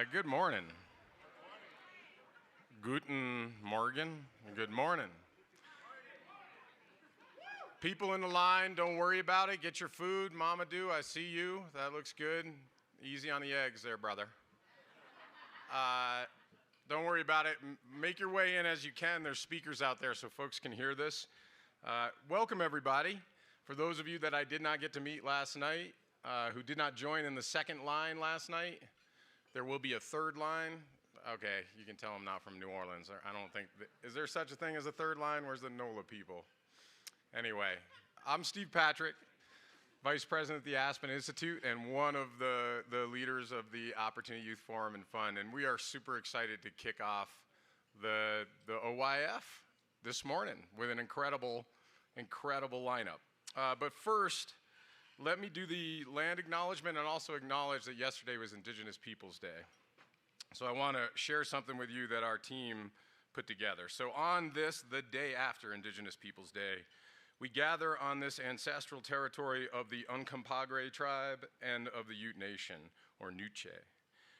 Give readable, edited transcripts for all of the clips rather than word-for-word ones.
Good morning. Guten Morgen. Good morning. People in the line, don't worry about it. Get your food. Mamadou, I see you. That looks good. Easy on the eggs there, brother. Don't worry about it. Make your way in as you can. There's speakers out there so folks can hear this. Welcome, everybody. For those of you that I did not get to meet last night, who did not join in the second line last night, there will be a third line. Okay, you can tell I'm not from New Orleans. I don't think, is there such a thing as a third line? Where's the NOLA people? Anyway, I'm Steve Patrick, Vice President at the Aspen Institute and one of the leaders of the Opportunity Youth Forum and Fund. And we are super excited to kick off the OYF this morning with an incredible lineup. But first, let me do the land acknowledgement and also acknowledge that yesterday was Indigenous Peoples Day. So I want to share something with you that our team put together. So on this, the day after Indigenous Peoples Day, we gather on this ancestral territory of the Uncompahgre tribe and of the Ute Nation, or Nuche.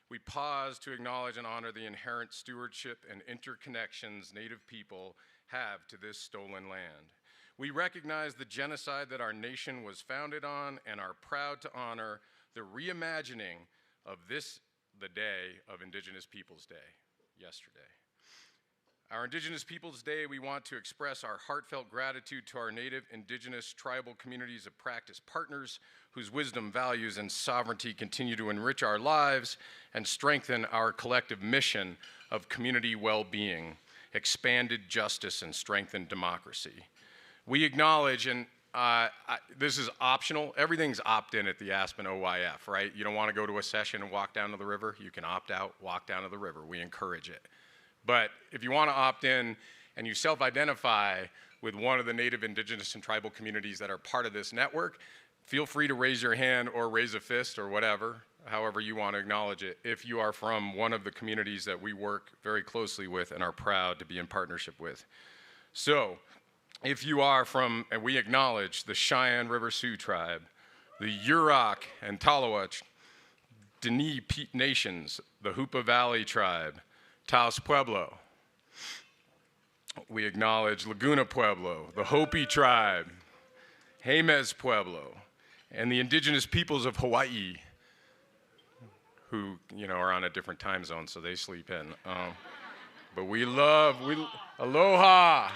We pause to acknowledge and honor the inherent stewardship and interconnections Native people have to this stolen land. We recognize the genocide that our nation was founded on and are proud to honor the reimagining of this, the day of Indigenous Peoples Day, yesterday. Our Indigenous Peoples Day, we want to express our heartfelt gratitude to our Native, Indigenous, tribal communities of practice partners whose wisdom, values, and sovereignty continue to enrich our lives and strengthen our collective mission of community well-being, expanded justice, and strengthened democracy. We acknowledge, and this is optional, everything's opt-in at the Aspen OYF, right? You don't want to go to a session and walk down to the river, you can opt out, walk down to the river, we encourage it. But if you want to opt in and you self-identify with one of the Native, Indigenous, and tribal communities that are part of this network, feel free to raise your hand or raise a fist or whatever, however you want to acknowledge it, if you are from one of the communities that we work very closely with and are proud to be in partnership with. So, if you are from, and we acknowledge, the Cheyenne River Sioux tribe, the Yurok and Tallawach Dene nations, the Hoopa Valley tribe, Taos Pueblo. We acknowledge Laguna Pueblo, the Hopi tribe, Jemez Pueblo, and the Indigenous peoples of Hawaii, who are on a different time zone, so they sleep in. But aloha.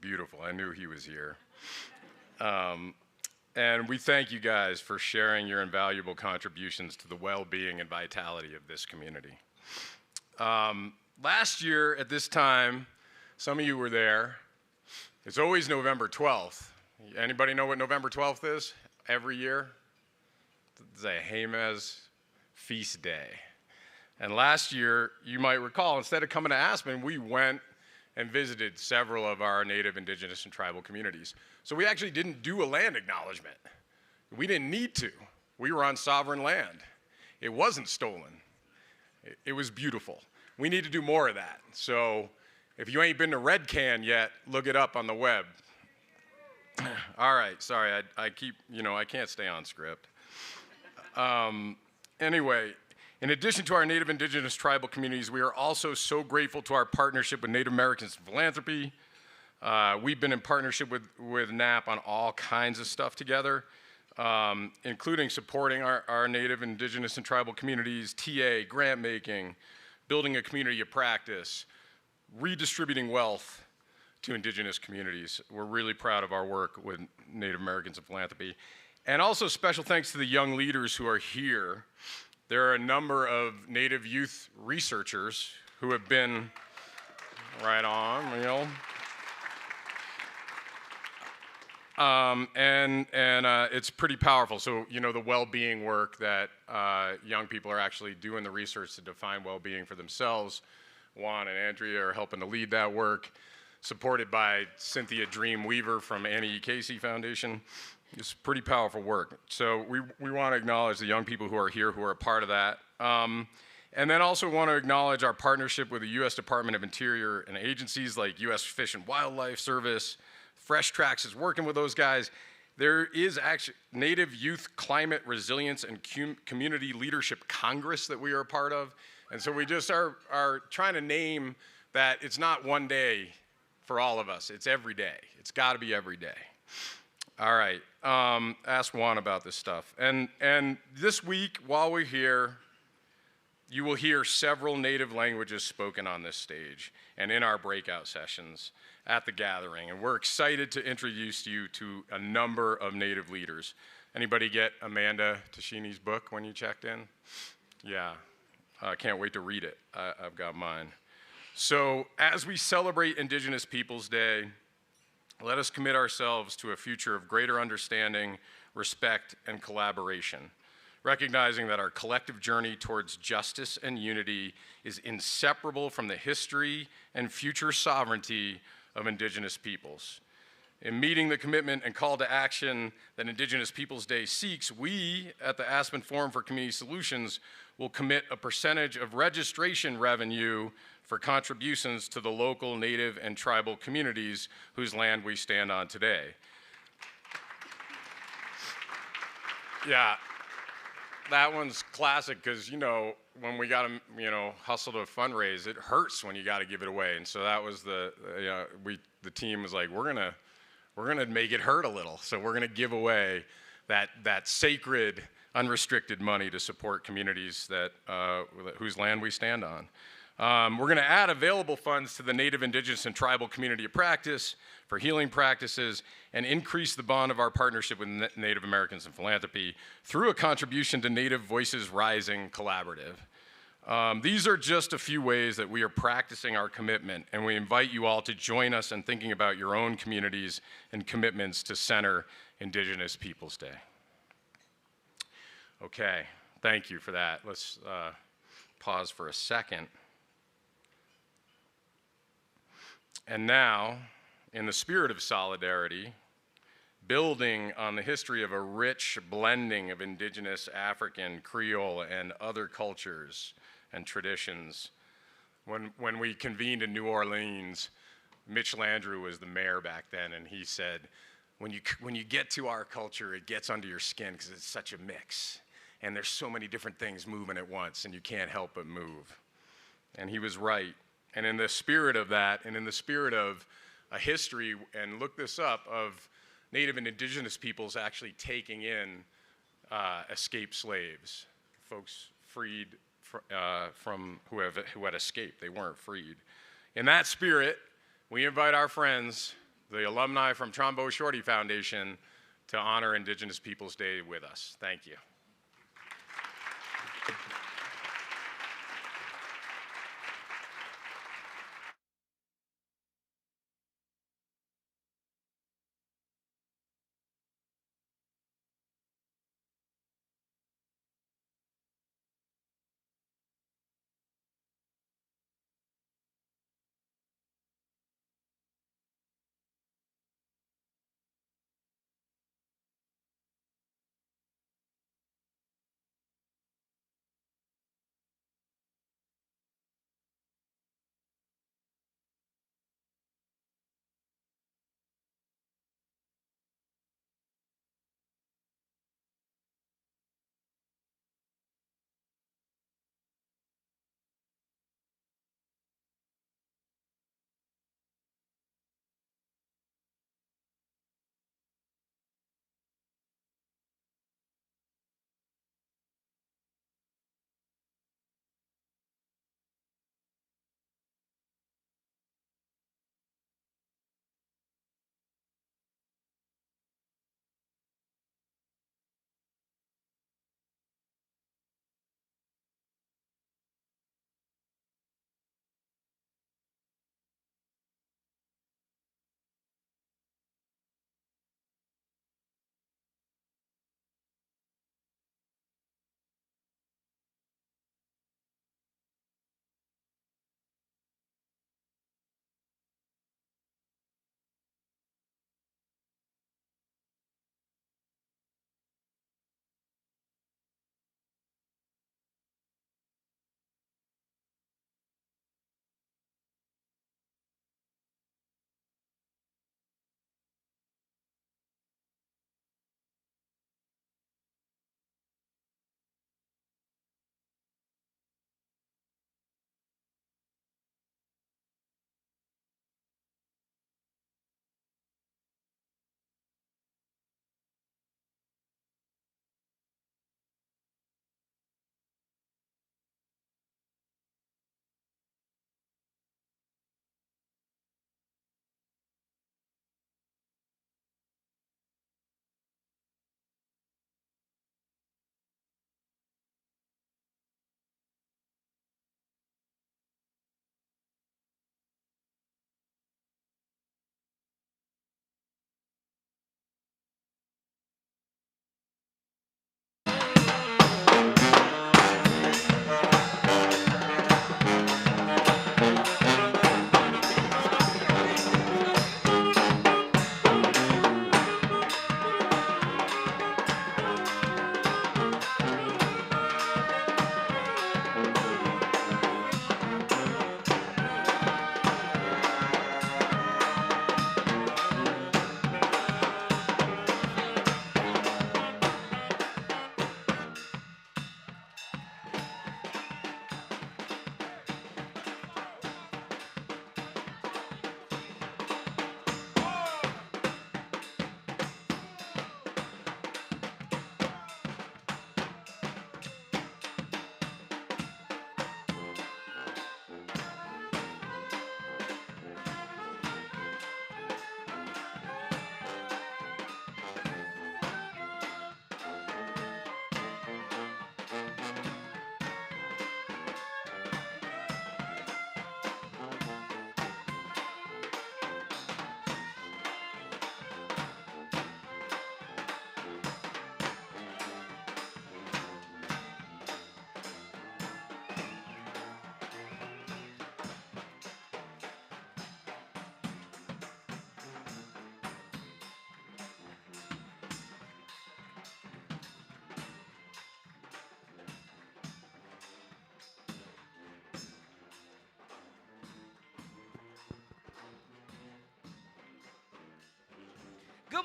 Beautiful, I knew he was here. And we thank you guys for sharing your invaluable contributions to the well-being and vitality of this community. Last year at this time, some of you were there. It's always November 12th. Anybody know what November 12th is? Every year? It's a Jemez feast day. And last year, you might recall, instead of coming to Aspen, we went and visited several of our Native, Indigenous, and tribal communities. So we actually didn't do a land acknowledgement. We didn't need to. We were on sovereign land. It wasn't stolen. It was beautiful. We need to do more of that. So if you ain't been to Red Can yet, look it up on the web. All right, sorry, I can't stay on script. Anyway, in addition to our Native, Indigenous, tribal communities, we are also so grateful to our partnership with Native Americans in Philanthropy. We've been in partnership with NAP on all kinds of stuff together, including supporting our Native, Indigenous, and tribal communities, TA, grant making, building a community of practice, redistributing wealth to Indigenous communities. We're really proud of our work with Native Americans in Philanthropy. And also special thanks to the young leaders who are here. There are a number of Native youth researchers who have been right on, it's pretty powerful. So, the well-being work that young people are actually doing the research to define well-being for themselves. Juan and Andrea are helping to lead that work, supported by Cynthia Dream Weaver from Annie E. Casey Foundation. It's pretty powerful work. So we want to acknowledge the young people who are here who are a part of that. And then also want to acknowledge our partnership with the U.S. Department of Interior and agencies like U.S. Fish and Wildlife Service. Fresh Tracks is working with those guys. There is actually Native Youth Climate Resilience and Community Leadership Congress that we are a part of. And so we just are trying to name that it's not one day for all of us, it's every day. It's gotta be every day. All right, ask Juan about this stuff. And this week, while we're here, you will hear several native languages spoken on this stage and in our breakout sessions at the gathering. And we're excited to introduce you to a number of native leaders. Anybody get Amanda Tashini's book when you checked in? Yeah, I can't wait to read it. I've got mine. So as we celebrate Indigenous Peoples Day, let us commit ourselves to a future of greater understanding, respect, and collaboration, recognizing that our collective journey towards justice and unity is inseparable from the history and future sovereignty of Indigenous peoples. In meeting the commitment and call to action that Indigenous Peoples Day seeks, we at the Aspen Forum for Community Solutions will commit a percentage of registration revenue for contributions to the local Native and tribal communities whose land we stand on today. Yeah, that one's classic because, when we got to, hustle to fundraise, it hurts when you got to give it away. And so that was the team was like, we're gonna make it hurt a little. So we're gonna give away that sacred, unrestricted money to support communities that whose land we stand on. We're going to add available funds to the Native, Indigenous, and Tribal Community of Practice for healing practices and increase the bond of our partnership with Native Americans in philanthropy through a contribution to Native Voices Rising Collaborative. These are just a few ways that we are practicing our commitment, and we invite you all to join us in thinking about your own communities and commitments to center Indigenous Peoples Day. Okay, thank you for that. Let's pause for a second. And now, in the spirit of solidarity, building on the history of a rich blending of Indigenous, African, Creole, and other cultures and traditions, when we convened in New Orleans, Mitch Landrieu was the mayor back then, and he said, when you get to our culture, it gets under your skin because it's such a mix. And there's so many different things moving at once, and you can't help but move. And he was right. And in the spirit of that, and in the spirit of a history, and look this up, of Native and Indigenous peoples actually taking in escaped slaves, folks freed from who had escaped. They weren't freed. In that spirit, we invite our friends, the alumni from Trombone Shorty Foundation, to honor Indigenous Peoples Day with us. Thank you.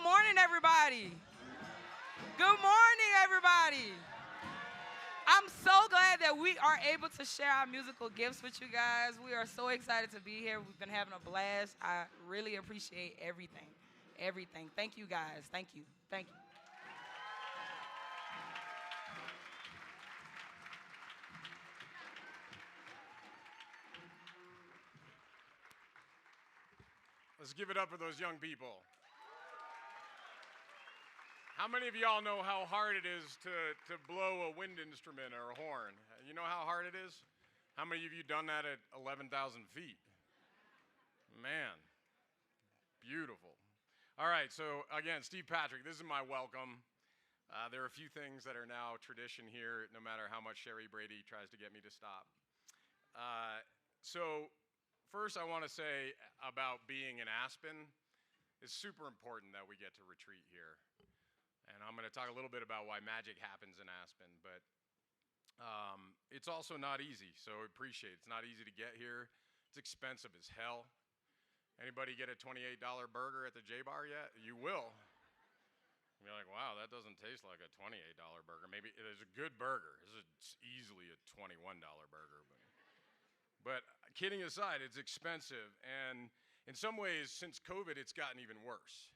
morning, everybody. Good morning, everybody. I'm so glad that we are able to share our musical gifts with you guys. We are so excited to be here. We've been having a blast. I really appreciate everything. Everything. Thank you, guys. Thank you. Thank you. Let's give it up for those young people. How many of y'all know how hard it is to blow a wind instrument or a horn? You know how hard it is? How many of you done that at 11,000 feet? Man, beautiful. All right, so again, Steve Patrick, this is my welcome. There are a few things that are now tradition here, no matter how much Sherry Brady tries to get me to stop. So first I want to say about being in Aspen, it's super important that we get to retreat here. And I'm going to talk a little bit about why magic happens in Aspen, but it's also not easy, so I appreciate it. It's not easy to get here. It's expensive as hell. Anybody get a $28 burger at the J-Bar yet? You will. You're like, wow, that doesn't taste like a $28 burger. Maybe it is a good burger. This is easily a $21 burger. But kidding aside, it's expensive. And in some ways, since COVID, it's gotten even worse.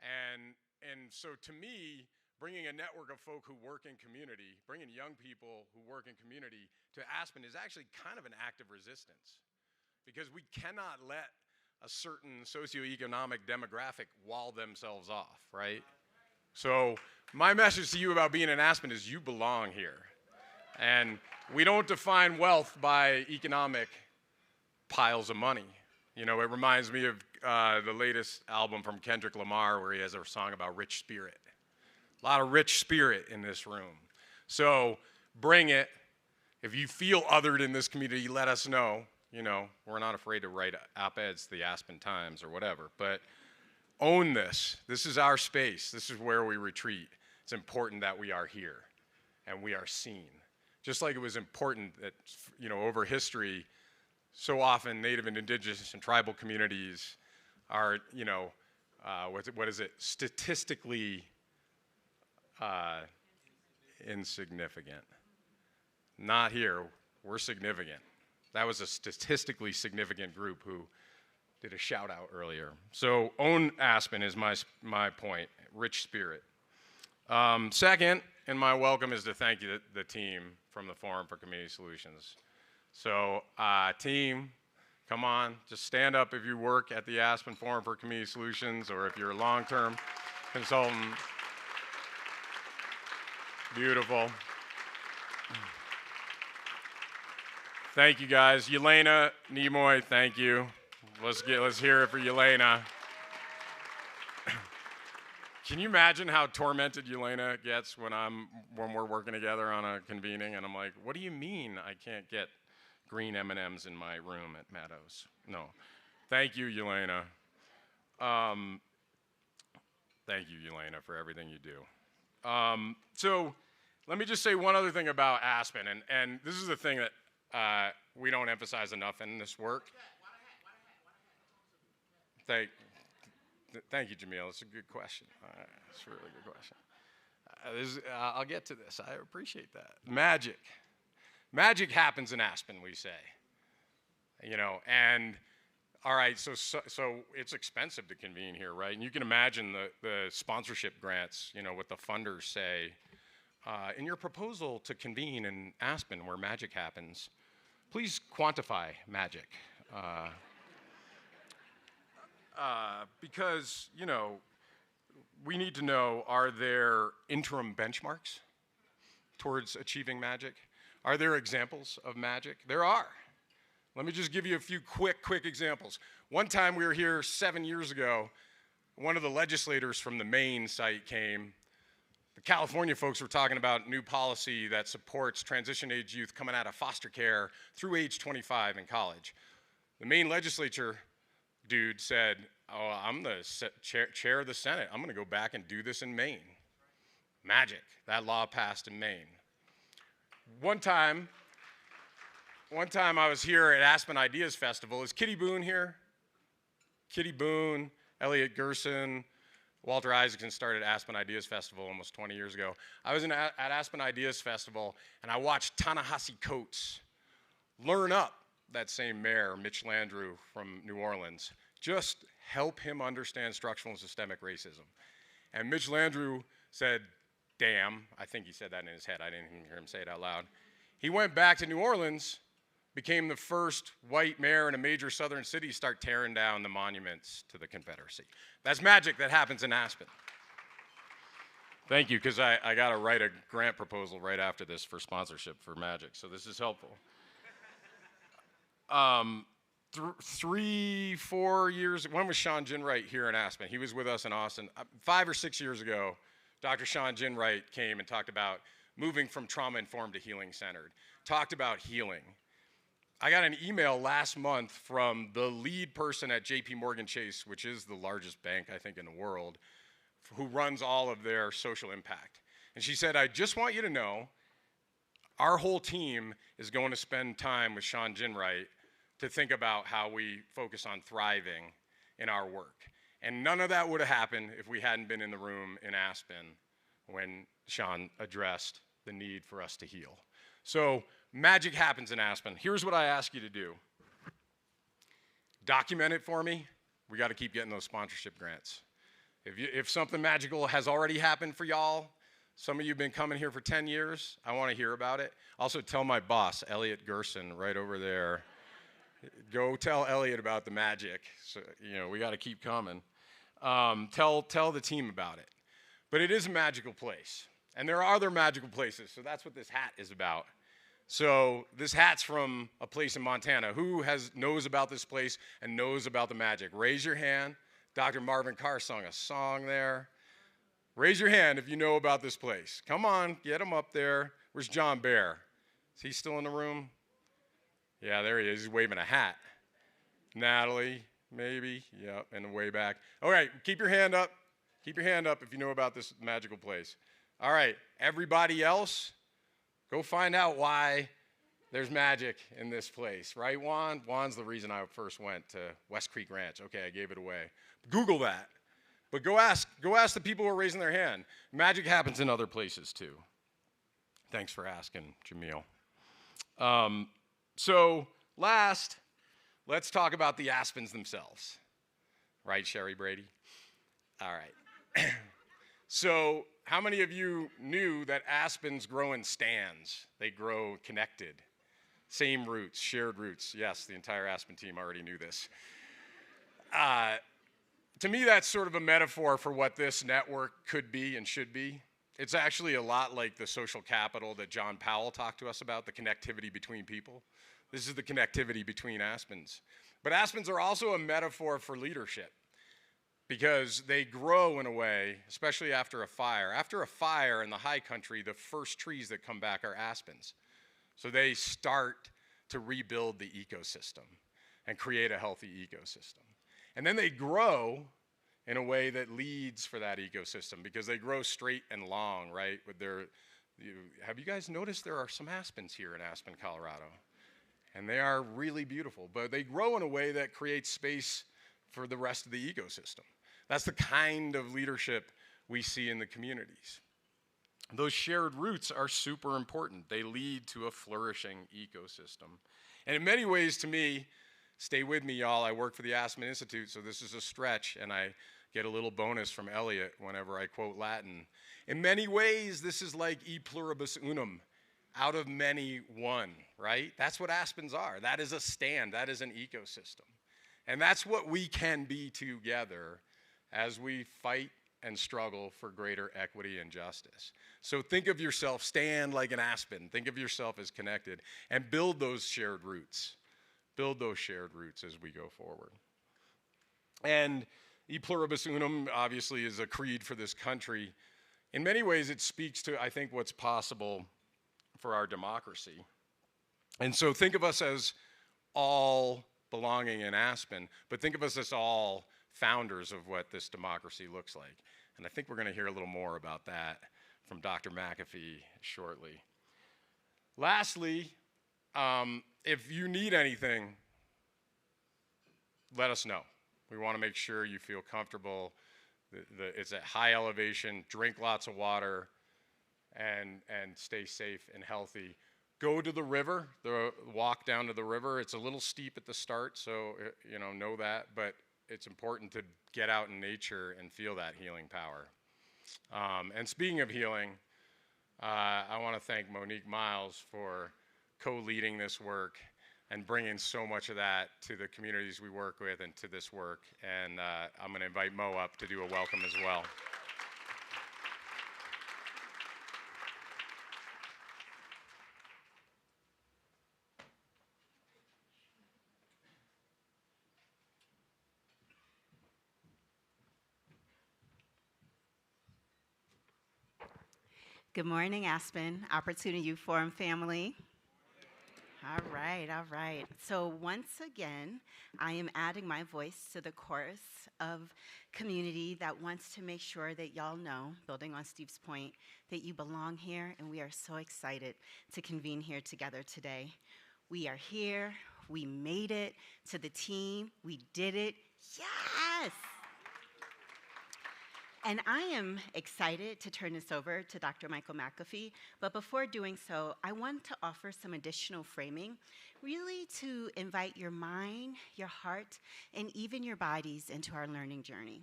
And so to me, bringing a network of folk who work in community, bringing young people who work in community to Aspen is actually kind of an act of resistance, because we cannot let a certain socioeconomic demographic wall themselves off, right? So my message to you about being in Aspen is you belong here. And we don't define wealth by economic piles of money. You know, it reminds me of the latest album from Kendrick Lamar where he has a song about rich spirit. A lot of rich spirit in this room. So bring it. If you feel othered in this community, let us know. You know, we're not afraid to write op-eds to the Aspen Times or whatever. But own this. This is our space. This is where we retreat. It's important that we are here and we are seen. Just like it was important that, you know, over history, so often Native and Indigenous and tribal communities are, you know, what is it? Statistically insignificant. Not here. We're significant. That was a statistically significant group who did a shout out earlier. So own Aspen is my point. Rich spirit. Second, and my welcome is to thank you the team from the Forum for Community Solutions. So team, come on, just stand up if you work at the Aspen Forum for Community Solutions or if you're a long-term consultant. Beautiful. Thank you guys. Yelena, Nimoy, thank you. Let's hear it for Yelena. Can you imagine how tormented Yelena gets when we're working together on a convening and I'm like, what do you mean I can't get green M&Ms in my room at Meadows? No. Thank you, Yelena. Thank you, Yelena, for everything you do. So let me just say one other thing about Aspen, and this is the thing that we don't emphasize enough in this work. Thank you, Jamil. It's a good question. It's a really good question. I'll get to this. I appreciate that. Magic. Magic happens in Aspen, we say. You know, and all right, so it's expensive to convene here, right? And you can imagine the sponsorship grants, you know, what the funders say. In your proposal to convene in Aspen where magic happens, please quantify magic. Because, you know, we need to know, are there interim benchmarks towards achieving magic? Are there examples of magic? There are. Let me just give you a few quick examples. One time we were here 7 years ago, one of the legislators from the Maine site came. The California folks were talking about new policy that supports transition-age youth coming out of foster care through age 25 in college. The Maine legislature dude said, oh, I'm the chair of the Senate. I'm going to go back and do this in Maine. Magic. That law passed in Maine. One time I was here at Aspen Ideas Festival. Is Kitty Boone here? Kitty Boone, Elliot Gerson, Walter Isaacson started Aspen Ideas Festival almost 20 years ago. I was at Aspen Ideas Festival, and I watched Ta-Nehisi Coates learn up that same mayor, Mitch Landrieu from New Orleans, just help him understand structural and systemic racism. And Mitch Landrieu said, damn, I think he said that in his head, I didn't even hear him say it out loud. He went back to New Orleans, became the first white mayor in a major southern city to start tearing down the monuments to the Confederacy. That's magic that happens in Aspen. Thank you, because I got to write a grant proposal right after this for sponsorship for magic, so this is helpful. 3, 4 years, when was Sean Ginwright here in Aspen? He was with us in Austin. 5 or 6 years ago, Dr. Sean Ginwright came and talked about moving from trauma-informed to healing-centered, talked about healing. I got an email last month from the lead person at JP Morgan Chase, which is the largest bank, I think, in the world, who runs all of their social impact. And she said, I just want you to know, our whole team is going to spend time with Sean Ginwright to think about how we focus on thriving in our work. And none of that would have happened if we hadn't been in the room in Aspen when Sean addressed the need for us to heal. So magic happens in Aspen. Here's what I ask you to do. Document it for me. We got to keep getting those sponsorship grants. If something magical has already happened for y'all, some of you have been coming here for 10 years, I want to hear about it. Also tell my boss, Elliot Gerson, right over there. Go tell Elliot about the magic. So, you know, we got to keep coming. Tell the team about it. But it is a magical place. And there are other magical places, so that's what this hat is about. So this hat's from a place in Montana. Who knows about this place and knows about the magic? Raise your hand. Dr. Marvin Carr sung a song there. Raise your hand if you know about this place. Come on, get him up there. Where's John Bear? Is he still in the room? Yeah, there he is. He's waving a hat. Natalie, maybe. Yep, in the way back. All right, keep your hand up. Keep your hand up if you know about this magical place. All right, everybody else, go find out why there's magic in this place. Right, Juan? Juan's the reason I first went to West Creek Ranch. Okay, I gave it away. Google that. But go ask the people who are raising their hand. Magic happens in other places, too. Thanks for asking, Jamil. So last, let's talk about the Aspens themselves. Right, Sherry Brady? All right. So how many of you knew that Aspens grow in stands? They grow connected. Same roots, shared roots. Yes, the entire Aspen team already knew this. To me, that's sort of a metaphor for what this network could be and should be. It's actually a lot like the social capital that John Powell talked to us about, the connectivity between people. This is the connectivity between Aspens. But Aspens are also a metaphor for leadership because they grow in a way, especially after a fire. After a fire in the high country, the first trees that come back are Aspens. So they start to rebuild the ecosystem and create a healthy ecosystem. And then they grow in a way that leads for that ecosystem because they grow straight and long, right? Have you guys noticed there are some Aspens here in Aspen, Colorado? And they are really beautiful, but they grow in a way that creates space for the rest of the ecosystem. That's the kind of leadership we see in the communities. Those shared roots are super important. They lead to a flourishing ecosystem. And in many ways, to me, stay with me, y'all, I work for the Aspen Institute, so this is a stretch, and I get a little bonus from Elliot whenever I quote Latin. In many ways, this is like e pluribus unum, out of many, one, right? That's what Aspens are. That is a stand. That is an ecosystem. And that's what we can be together as we fight and struggle for greater equity and justice. So think of yourself, stand like an aspen. Think of yourself as connected and build those shared roots. Build those shared roots as we go forward. And e pluribus unum obviously is a creed for this country. In many ways, it speaks to, I think, what's possible for our democracy. And so think of us as all belonging in Aspen, but think of us as all founders of what this democracy looks like. And I think we're going to hear a little more about that from Dr. McAfee shortly. Lastly, if you need anything, let us know. We want to make sure you feel comfortable It's at high elevation. Drink lots of water, and stay safe and healthy. Go to the river. Walk down to the river. It's a little steep at the start, so know that. But it's important to get out in nature and feel that healing power. And speaking of healing, I want to thank Monique Miles for co-leading this work and bringing so much of that to the communities we work with and to this work. And I'm going to invite Mo up to do a welcome as well. Good morning, Aspen, Opportunity Youth Forum family. All right. So once again, I am adding my voice to the chorus of community that wants to make sure that y'all know, building on Steve's point, that you belong here, and we are so excited to convene here together today. We are here, we made it to the team, we did it, yes! And I am excited to turn this over to Dr. Michael McAfee, but before doing so, I want to offer some additional framing, really to invite your mind, your heart, and even your bodies into our learning journey.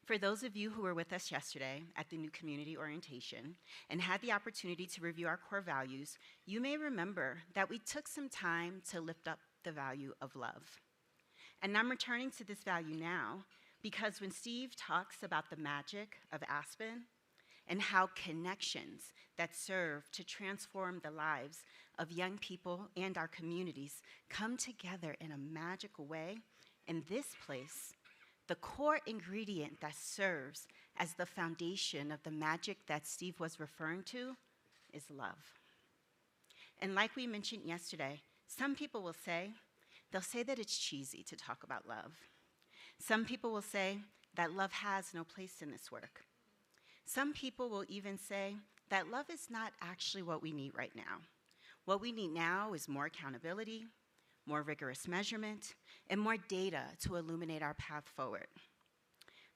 For those of you who were with us yesterday at the new community orientation and had the opportunity to review our core values, you may remember that we took some time to lift up the value of love. And I'm returning to this value now because when Steve talks about the magic of Aspen and how connections that serve to transform the lives of young people and our communities come together in a magical way, in this place, the core ingredient that serves as the foundation of the magic that Steve was referring to is love. And like we mentioned yesterday, some people will say, they'll say that it's cheesy to talk about love. Some people will say that love has no place in this work. Some people will even say that love is not actually what we need right now. What we need now is more accountability, more rigorous measurement, and more data to illuminate our path forward.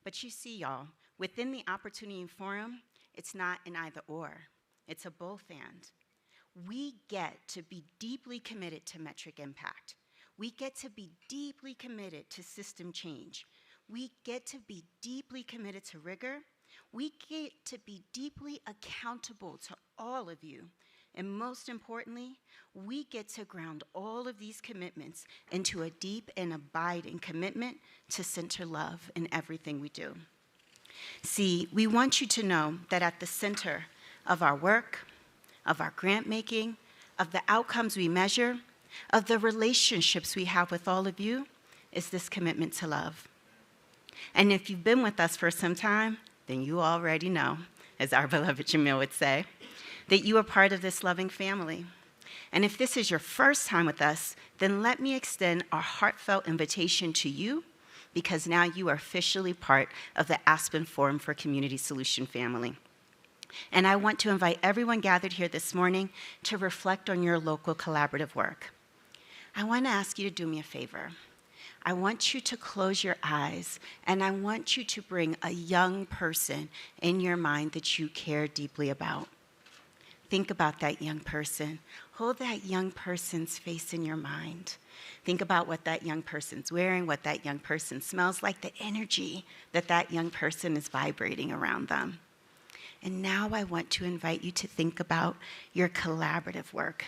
But you see, y'all, within the Opportunity Forum, it's not an either or, it's a both and. We get to be deeply committed to metric impact. We get to be deeply committed to system change. We get to be deeply committed to rigor. We get to be deeply accountable to all of you. And most importantly, we get to ground all of these commitments into a deep and abiding commitment to center love in everything we do. See, we want you to know that at the center of our work, of our grant making, of the outcomes we measure, of the relationships we have with all of you, is this commitment to love. And if you've been with us for some time, then you already know, as our beloved Jamil would say, that you are part of this loving family. And if this is your first time with us, then let me extend our heartfelt invitation to you, because now you are officially part of the Aspen Forum for Community Solution family. And I want to invite everyone gathered here this morning to reflect on your local collaborative work. I want to ask you to do me a favor. I want you to close your eyes, and I want you to bring a young person in your mind that you care deeply about. Think about that young person. Hold that young person's face in your mind. Think about what that young person's wearing, what that young person smells like, the energy that that young person is vibrating around them. And now I want to invite you to think about your collaborative work.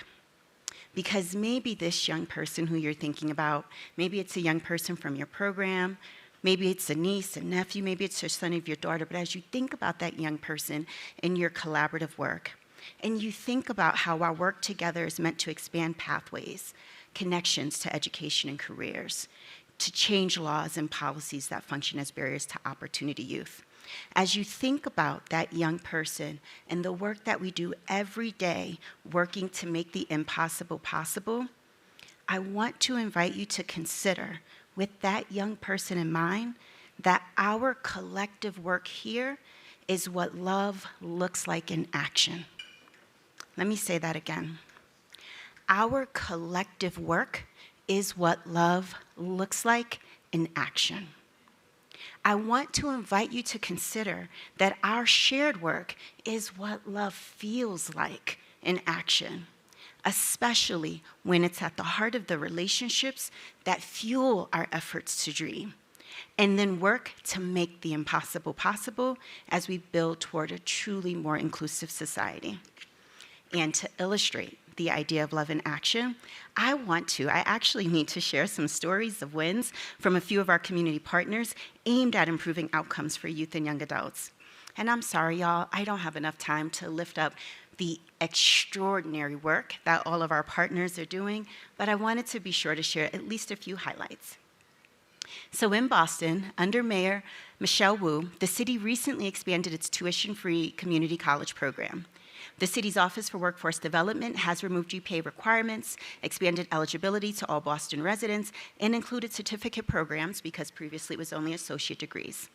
Because maybe this young person who you're thinking about, maybe it's a young person from your program, maybe it's a niece, a nephew, maybe it's a son of your daughter, but as you think about that young person in your collaborative work, and you think about how our work together is meant to expand pathways, connections to education and careers, to change laws and policies that function as barriers to opportunity youth. As you think about that young person and the work that we do every day working to make the impossible possible, I want to invite you to consider, with that young person in mind, that our collective work here is what love looks like in action. Let me say that again. Our collective work is what love looks like in action. I want to invite you to consider that our shared work is what love feels like in action, especially when it's at the heart of the relationships that fuel our efforts to dream, and then work to make the impossible possible as we build toward a truly more inclusive society. And to illustrate the idea of love in action, I actually need to share some stories of wins from a few of our community partners aimed at improving outcomes for youth and young adults. And I'm sorry, y'all, I don't have enough time to lift up the extraordinary work that all of our partners are doing, but I wanted to be sure to share at least a few highlights. So in Boston, under Mayor Michelle Wu, the city recently expanded its tuition-free community college program. The city's Office for Workforce Development has removed GPA requirements, expanded eligibility to all Boston residents, and included certificate programs because previously it was only associate degrees.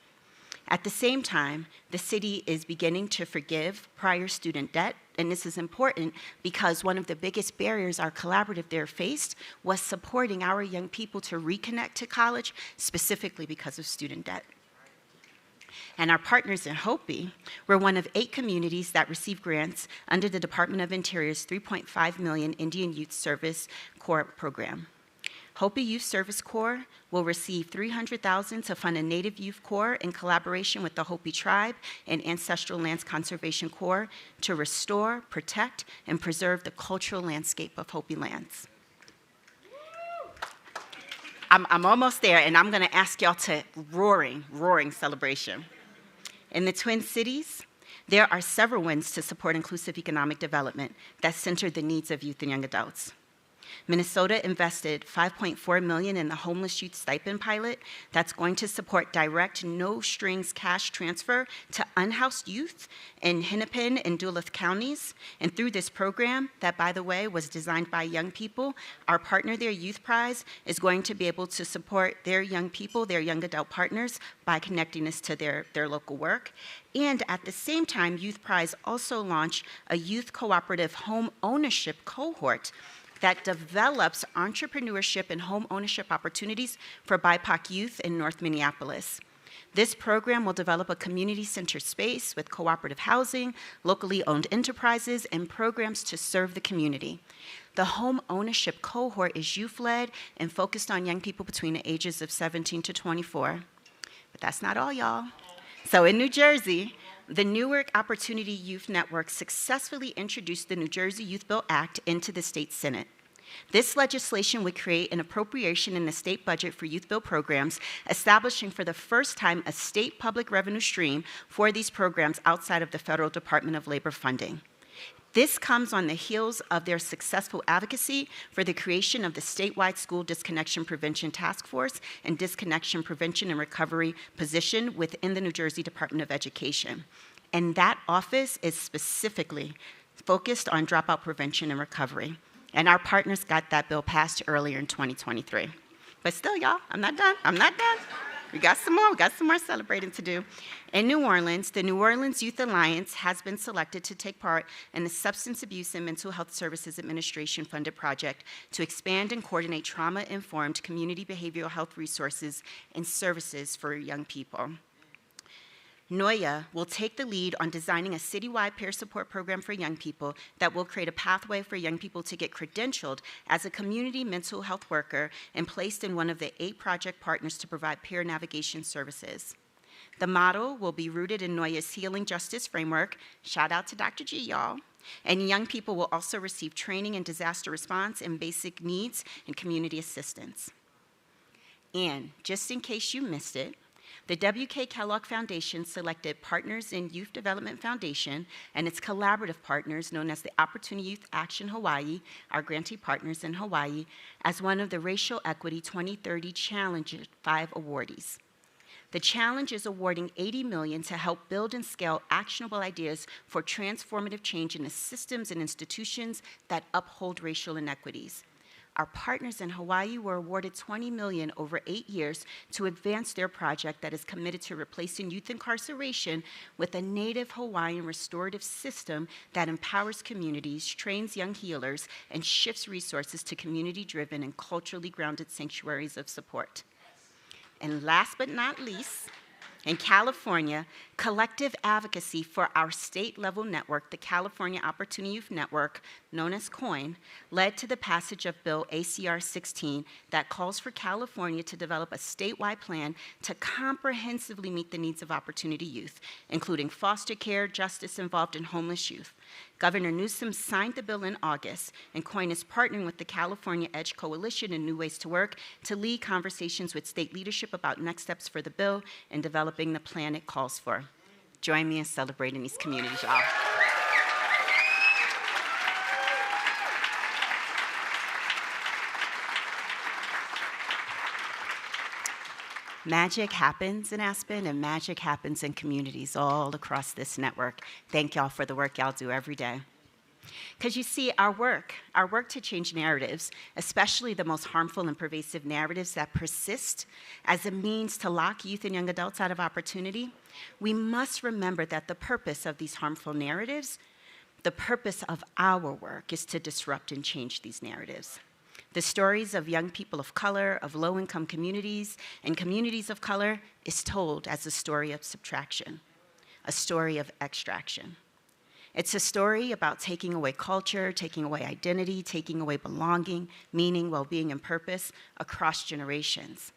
At the same time, the city is beginning to forgive prior student debt, and this is important because one of the biggest barriers our collaborative there faced was supporting our young people to reconnect to college, specifically because of student debt. And our partners in Hopi were one of 8 communities that received grants under the Department of Interior's $3.5 million Indian Youth Service Corps program. Hopi Youth Service Corps will receive $300,000 to fund a Native Youth Corps in collaboration with the Hopi Tribe and Ancestral Lands Conservation Corps to restore, protect, and preserve the cultural landscape of Hopi lands. I'm almost there, and I'm going to ask y'all to roaring celebration. In the Twin Cities, there are several wins to support inclusive economic development that center the needs of youth and young adults. Minnesota invested $5.4 million in the homeless youth stipend pilot that's going to support direct, no-strings cash transfer to unhoused youth in Hennepin and Duluth counties. And through this program, that, by the way, was designed by young people, our partner there, Youth Prize, is going to be able to support their young people, their young adult partners, by connecting us to their local work. And at the same time, Youth Prize also launched a youth cooperative home ownership cohort that develops entrepreneurship and home ownership opportunities for BIPOC youth in North Minneapolis. This program will develop a community-centered space with cooperative housing, locally owned enterprises, and programs to serve the community. The home ownership cohort is youth-led and focused on young people between the ages of 17 to 24. But that's not all, y'all. So in New Jersey, the Newark Opportunity Youth Network successfully introduced the New Jersey Youth Bill Act into the state Senate. This legislation would create an appropriation in the state budget for youth bill programs, establishing for the first time a state public revenue stream for these programs outside of the Federal Department of Labor funding. This comes on the heels of their successful advocacy for the creation of the statewide School Disconnection Prevention Task Force and Disconnection Prevention and Recovery position within the New Jersey Department of Education. And that office is specifically focused on dropout prevention and recovery. And our partners got that bill passed earlier in 2023. But still, y'all, I'm not done. We got some more celebrating to do. In New Orleans, the New Orleans Youth Alliance has been selected to take part in the Substance Abuse and Mental Health Services Administration funded project to expand and coordinate trauma-informed community behavioral health resources and services for young people. Meyia will take the lead on designing a citywide peer support program for young people that will create a pathway for young people to get credentialed as a community mental health worker and placed in one of the 8 project partners to provide peer navigation services. The model will be rooted in Meia's Healing Justice Framework. Shout out to Dr. G, y'all. And young people will also receive training in disaster response and basic needs and community assistance. And just in case you missed it, the W.K. Kellogg Foundation selected Partners in Youth Development Foundation and its collaborative partners, known as the Opportunity Youth Action Hawaii, our grantee partners in Hawaii, as one of the Racial Equity 2030 Challenge 5 awardees. The challenge is awarding $80 million to help build and scale actionable ideas for transformative change in the systems and institutions that uphold racial inequities. Our partners in Hawaii were awarded $20 million over 8 years to advance their project that is committed to replacing youth incarceration with a native Hawaiian restorative system that empowers communities, trains young healers, and shifts resources to community-driven and culturally grounded sanctuaries of support. And last but not least, In California, collective advocacy for our state-level network, the California Opportunity Youth Network, known as COIN, led to the passage of Bill ACR 16 that calls for California to develop a statewide plan to comprehensively meet the needs of opportunity youth, including foster care, justice involved, and homeless youth. Governor Newsom signed the bill in August, and COIN is partnering with the California EDGE Coalition and New Ways to Work to lead conversations with state leadership about next steps for the bill and developing the plan it calls for. Join me in celebrating these communities, y'all. Magic happens in Aspen, and magic happens in communities all across this network. Thank y'all for the work y'all do every day. Because you see, our work to change narratives, especially the most harmful and pervasive narratives that persist as a means to lock youth and young adults out of opportunity, we must remember that the purpose of these harmful narratives, the purpose of our work, is to disrupt and change these narratives. The stories of young people of color, of low-income communities, and communities of color is told as a story of subtraction, a story of extraction. It's a story about taking away culture, taking away identity, taking away belonging, meaning, well-being, and purpose across generations.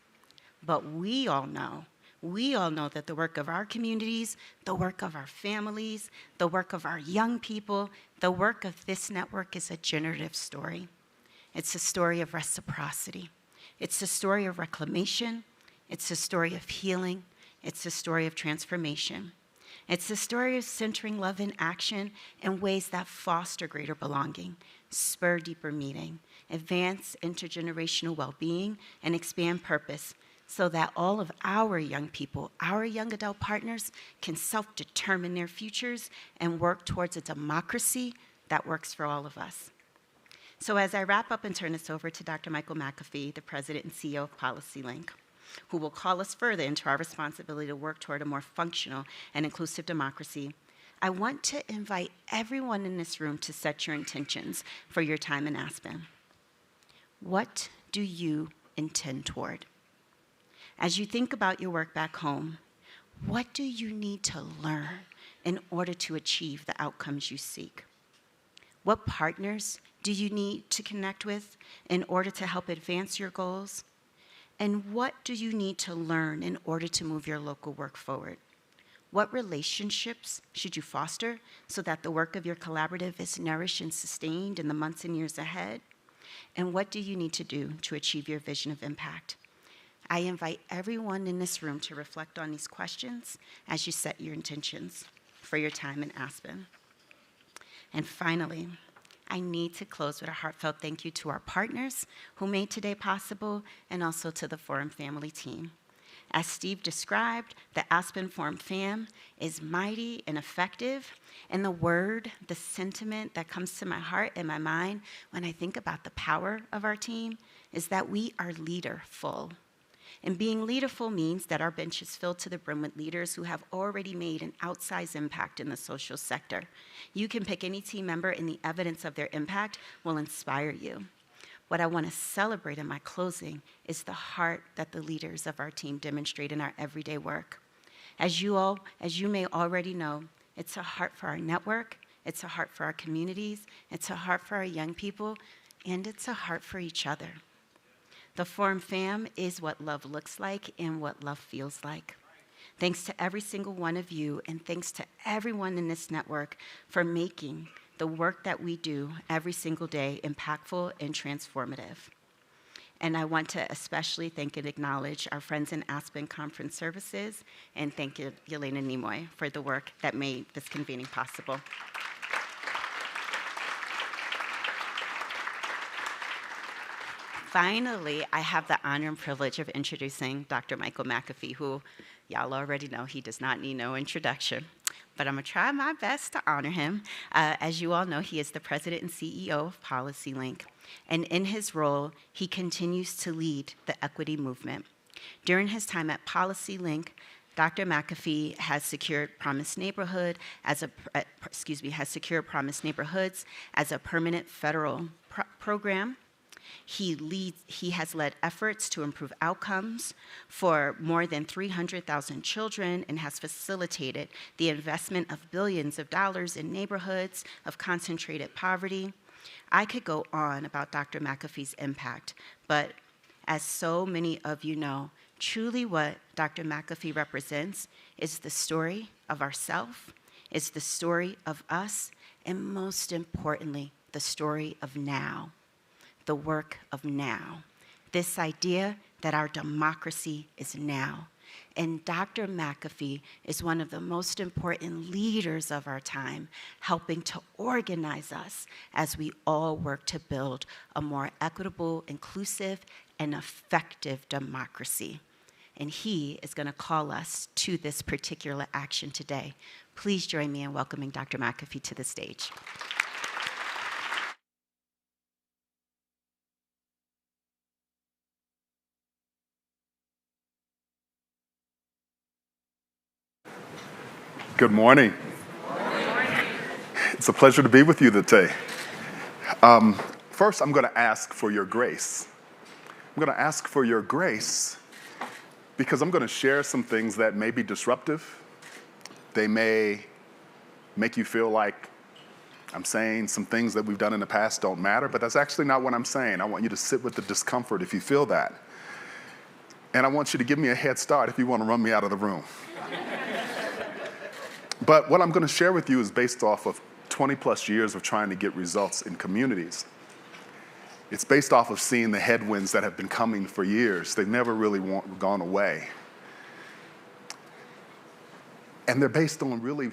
But we all know that the work of our communities, the work of our families, the work of our young people, the work of this network is a generative story. It's a story of reciprocity. It's a story of reclamation. It's a story of healing. It's a story of transformation. It's a story of centering love in action in ways that foster greater belonging, spur deeper meaning, advance intergenerational well-being, and expand purpose so that all of our young people, our young adult partners, can self-determine their futures and work towards a democracy that works for all of us. So as I wrap up and turn this over to Dr. Michael McAfee, the President and CEO of PolicyLink, who will call us further into our responsibility to work toward a more functional and inclusive democracy, I want to invite everyone in this room to set your intentions for your time in Aspen. What do you intend toward? As you think about your work back home, what do you need to learn in order to achieve the outcomes you seek? What partners do you need to connect with in order to help advance your goals? And what do you need to learn in order to move your local work forward? What relationships should you foster so that the work of your collaborative is nourished and sustained in the months and years ahead? And what do you need to do to achieve your vision of impact? I invite everyone in this room to reflect on these questions as you set your intentions for your time in Aspen. And finally, I need to close with a heartfelt thank you to our partners who made today possible, and also to the Forum family team. As Steve described, the Aspen Forum fam is mighty and effective, and the word, the sentiment that comes to my heart and my mind when I think about the power of our team is that we are leaderful. And being leaderful means that our bench is filled to the brim with leaders who have already made an outsized impact in the social sector. You can pick any team member, and the evidence of their impact will inspire you. What I want to celebrate in my closing is the heart that the leaders of our team demonstrate in our everyday work. As you may already know, it's a heart for our network, it's a heart for our communities, it's a heart for our young people, and it's a heart for each other. The Forum fam is what love looks like and what love feels like. Thanks to every single one of you, and thanks to everyone in this network for making the work that we do every single day impactful and transformative. And I want to especially thank and acknowledge our friends in Aspen Conference Services, and thank you, Yelena Nimoy, for the work that made this convening possible. Finally, I have the honor and privilege of introducing Dr. Michael McAfee, who y'all already know he does not need no introduction, but I'm gonna try my best to honor him. As you all know, he is the President and CEO of PolicyLink, and in his role, he continues to lead the equity movement. During his time at PolicyLink, Dr. McAfee has secured Promise Neighborhoods as a permanent federal program. He has led efforts to improve outcomes for more than 300,000 children and has facilitated the investment of billions of dollars in neighborhoods of concentrated poverty. I could go on about Dr. McAfee's impact, but as so many of you know, truly what Dr. McAfee represents is the story of ourself, is the story of us, and most importantly, the story of now. The work of now. This idea that our democracy is now. And Dr. McAfee is one of the most important leaders of our time, helping to organize us as we all work to build a more equitable, inclusive, and effective democracy. And he is going to call us to this particular action today. Please join me in welcoming Dr. McAfee to the stage. Good morning. It's a pleasure to be with you today. First, I'm going to ask for your grace. I'm going to ask for your grace because I'm going to share some things that may be disruptive. They may make you feel like I'm saying some things that we've done in the past don't matter, but that's actually not what I'm saying. I want you to sit with the discomfort if you feel that. And I want you to give me a head start if you want to run me out of the room. But what I'm going to share with you is based off of 20 plus years of trying to get results in communities. It's based off of seeing the headwinds that have been coming for years. They've never really gone away. And they're based on really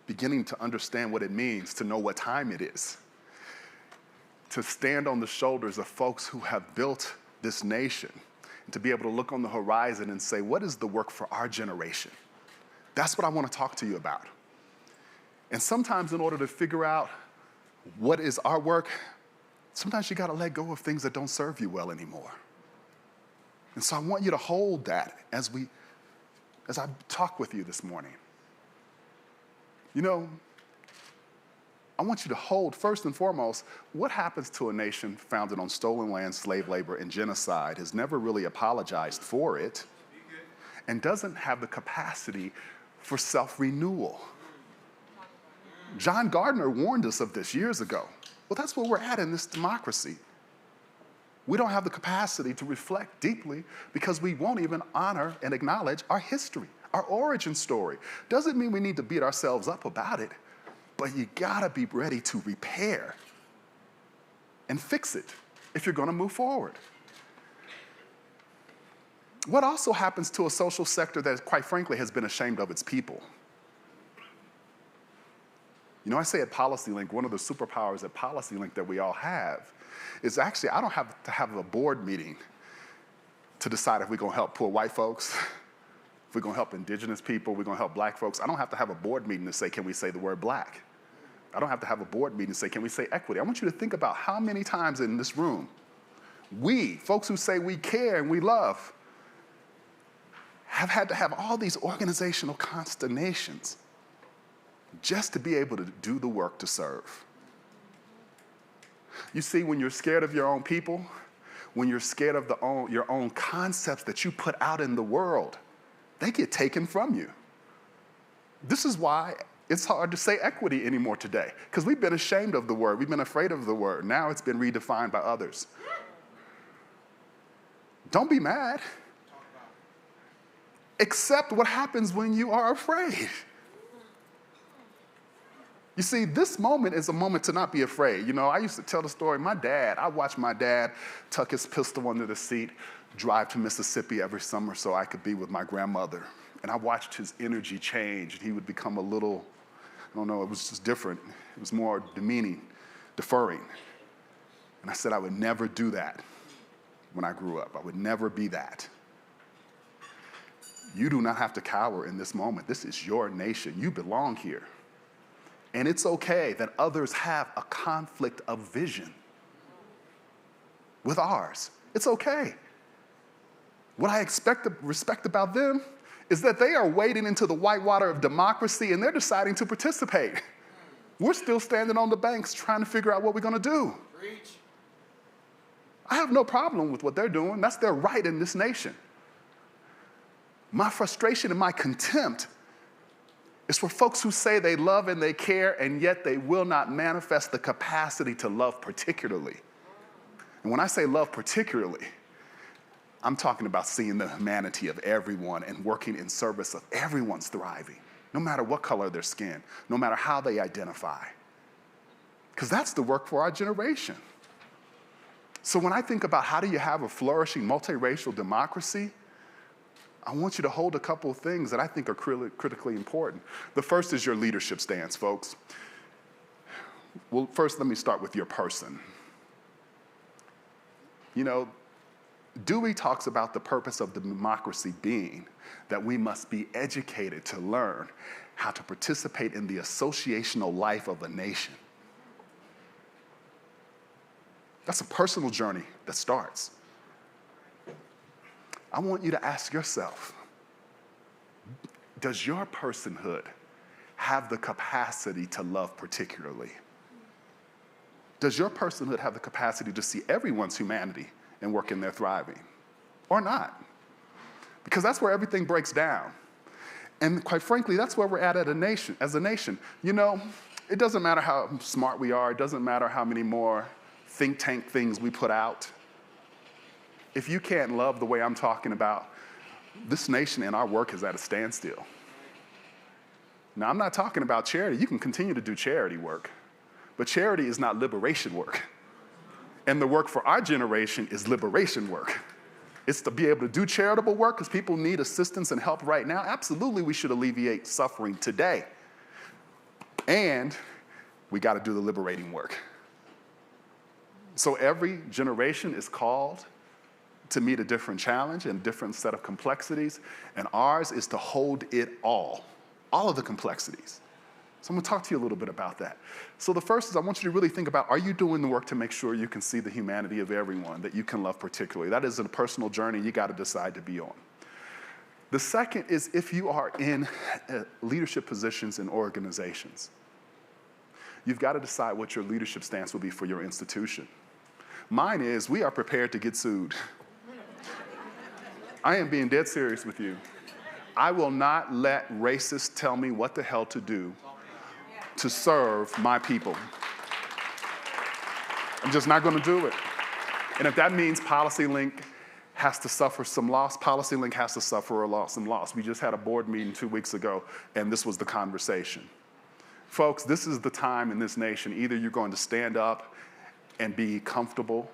beginning to understand what it means to know what time it is. To stand on the shoulders of folks who have built this nation. And to be able to look on the horizon and say, what is the work for our generation? That's what I want to talk to you about. And sometimes in order to figure out what is our work, sometimes you got to let go of things that don't serve you well anymore. And so I want you to hold that as I talk with you this morning. You know, I want you to hold, first and foremost, what happens to a nation founded on stolen land, slave labor, and genocide has never really apologized for it and doesn't have the capacity for self-renewal. John Gardner warned us of this years ago. Well, that's where we're at in this democracy. We don't have the capacity to reflect deeply because we won't even honor and acknowledge our history, our origin story. Doesn't mean we need to beat ourselves up about it, but you gotta be ready to repair and fix it if you're gonna move forward. What also happens to a social sector that, quite frankly, has been ashamed of its people? You know, I say at PolicyLink, one of the superpowers at PolicyLink that we all have is actually, I don't have to have a board meeting to decide if we're gonna help poor white folks, if we're gonna help indigenous people, we're gonna help black folks. I don't have to have a board meeting to say, can we say the word black? I don't have to have a board meeting to say, can we say equity? I want you to think about how many times in this room, we, folks who say we care and we love, have had to have all these organizational consternations just to be able to do the work to serve. You see, when you're scared of your own people, when you're scared of your own concepts that you put out in the world, they get taken from you. This is why it's hard to say equity anymore today, because we've been ashamed of the word. We've been afraid of the word. Now it's been redefined by others. Don't be mad. Accept what happens when you are afraid. You see, this moment is a moment to not be afraid. You know, I used to tell the story, I watched my dad tuck his pistol under the seat, drive to Mississippi every summer so I could be with my grandmother. And I watched his energy change. He would become a little, I don't know, it was just different. It was more demeaning, deferring. And I said I would never do that when I grew up. I would never be that. You do not have to cower in this moment. This is your nation. You belong here. And it's okay that others have a conflict of vision with ours. It's okay. What I respect about them is that they are wading into the whitewater of democracy and they're deciding to participate. We're still standing on the banks trying to figure out what we're going to do. Preach. I have no problem with what they're doing. That's their right in this nation. My frustration and my contempt is for folks who say they love and they care, and yet they will not manifest the capacity to love particularly. And when I say love particularly, I'm talking about seeing the humanity of everyone and working in service of everyone's thriving, no matter what color their skin, no matter how they identify. Because that's the work for our generation. So when I think about how do you have a flourishing multiracial democracy, I want you to hold a couple of things that I think are critically important. The first is your leadership stance, folks. Well, first, let me start with your person. You know, Dewey talks about the purpose of the democracy being that we must be educated to learn how to participate in the associational life of a nation. That's a personal journey that starts. I want you to ask yourself, does your personhood have the capacity to love particularly? Does your personhood have the capacity to see everyone's humanity and work in their thriving? Or not? Because that's where everything breaks down. And quite frankly, that's where we're at as a nation. You know, it doesn't matter how smart we are. It doesn't matter how many more think tank things we put out. If you can't love the way I'm talking about, this nation and our work is at a standstill. Now, I'm not talking about charity. You can continue to do charity work, but charity is not liberation work. And the work for our generation is liberation work. It's to be able to do charitable work because people need assistance and help right now. Absolutely, we should alleviate suffering today. And we got to do the liberating work. So every generation is called to meet a different challenge and a different set of complexities, and ours is to hold it all of the complexities. So I'm going to talk to you a little bit about that. So the first is I want you to really think about, are you doing the work to make sure you can see the humanity of everyone that you can love particularly? That is a personal journey you got to decide to be on. The second is if you are in leadership positions in organizations, you've got to decide what your leadership stance will be for your institution. Mine is we are prepared to get sued. I am being dead serious with you. I will not let racists tell me what the hell to do to serve my people. I'm just not going to do it. And if that means PolicyLink has to suffer some loss, PolicyLink has to suffer some loss. We just had a board meeting 2 weeks ago, and this was the conversation. Folks, this is the time in this nation. Either you're going to stand up and be comfortable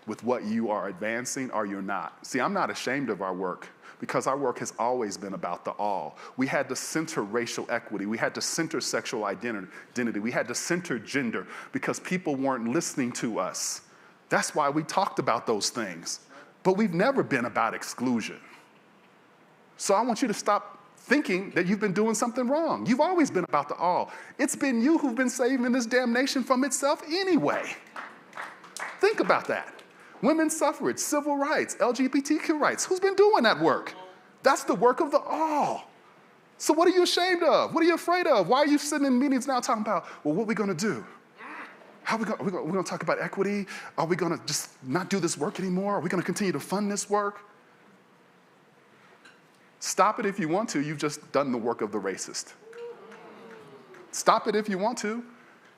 with what you are advancing, or you're not. See, I'm not ashamed of our work, because our work has always been about the all. We had to center racial equity. We had to center sexual identity. We had to center gender because people weren't listening to us. That's why we talked about those things. But we've never been about exclusion. So I want you to stop thinking that you've been doing something wrong. You've always been about the all. It's been you who've been saving this damn nation from itself anyway. Think about that. Women's suffrage, civil rights, LGBTQ rights. Who's been doing that work? That's the work of the all. So what are you ashamed of? What are you afraid of? Why are you sitting in meetings now talking about, well, what are we going to do? How are we going to talk about equity? Are we going to just not do this work anymore? Are we going to continue to fund this work? Stop it if you want to. You've just done the work of the racist. Stop it if you want to,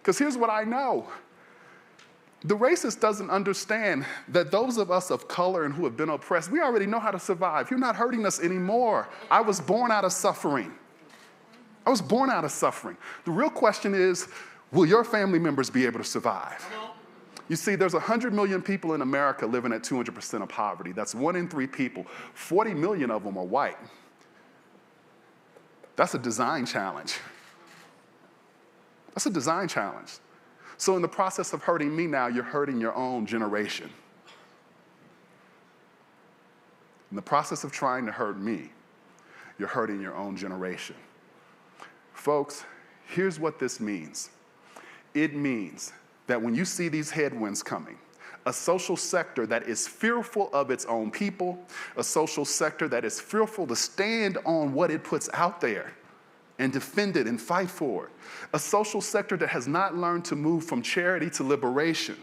because here's what I know. The racist doesn't understand that those of us of color and who have been oppressed, we already know how to survive. You're not hurting us anymore. I was born out of suffering. I was born out of suffering. The real question is, will your family members be able to survive? You see, there's 100 million people in America living at 200% of poverty. That's 1 in 3 people. 40 million of them are white. That's a design challenge. That's a design challenge. So in the process of hurting me now, you're hurting your own generation. In the process of trying to hurt me, you're hurting your own generation. Folks, here's what this means. It means that when you see these headwinds coming, a social sector that is fearful of its own people, a social sector that is fearful to stand on what it puts out there and defend it and fight for it, a social sector that has not learned to move from charity to liberation,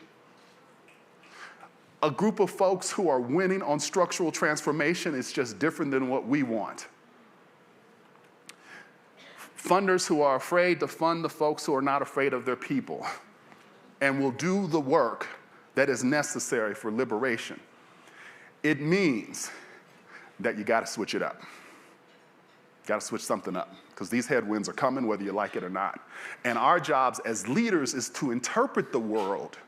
a group of folks who are winning on structural transformation. It's just different than what we want. Funders who are afraid to fund the folks who are not afraid of their people and will do the work that is necessary for liberation. It means that you gotta switch it up. Gotta switch something up, because these headwinds are coming whether you like it or not. And our jobs as leaders is to interpret the world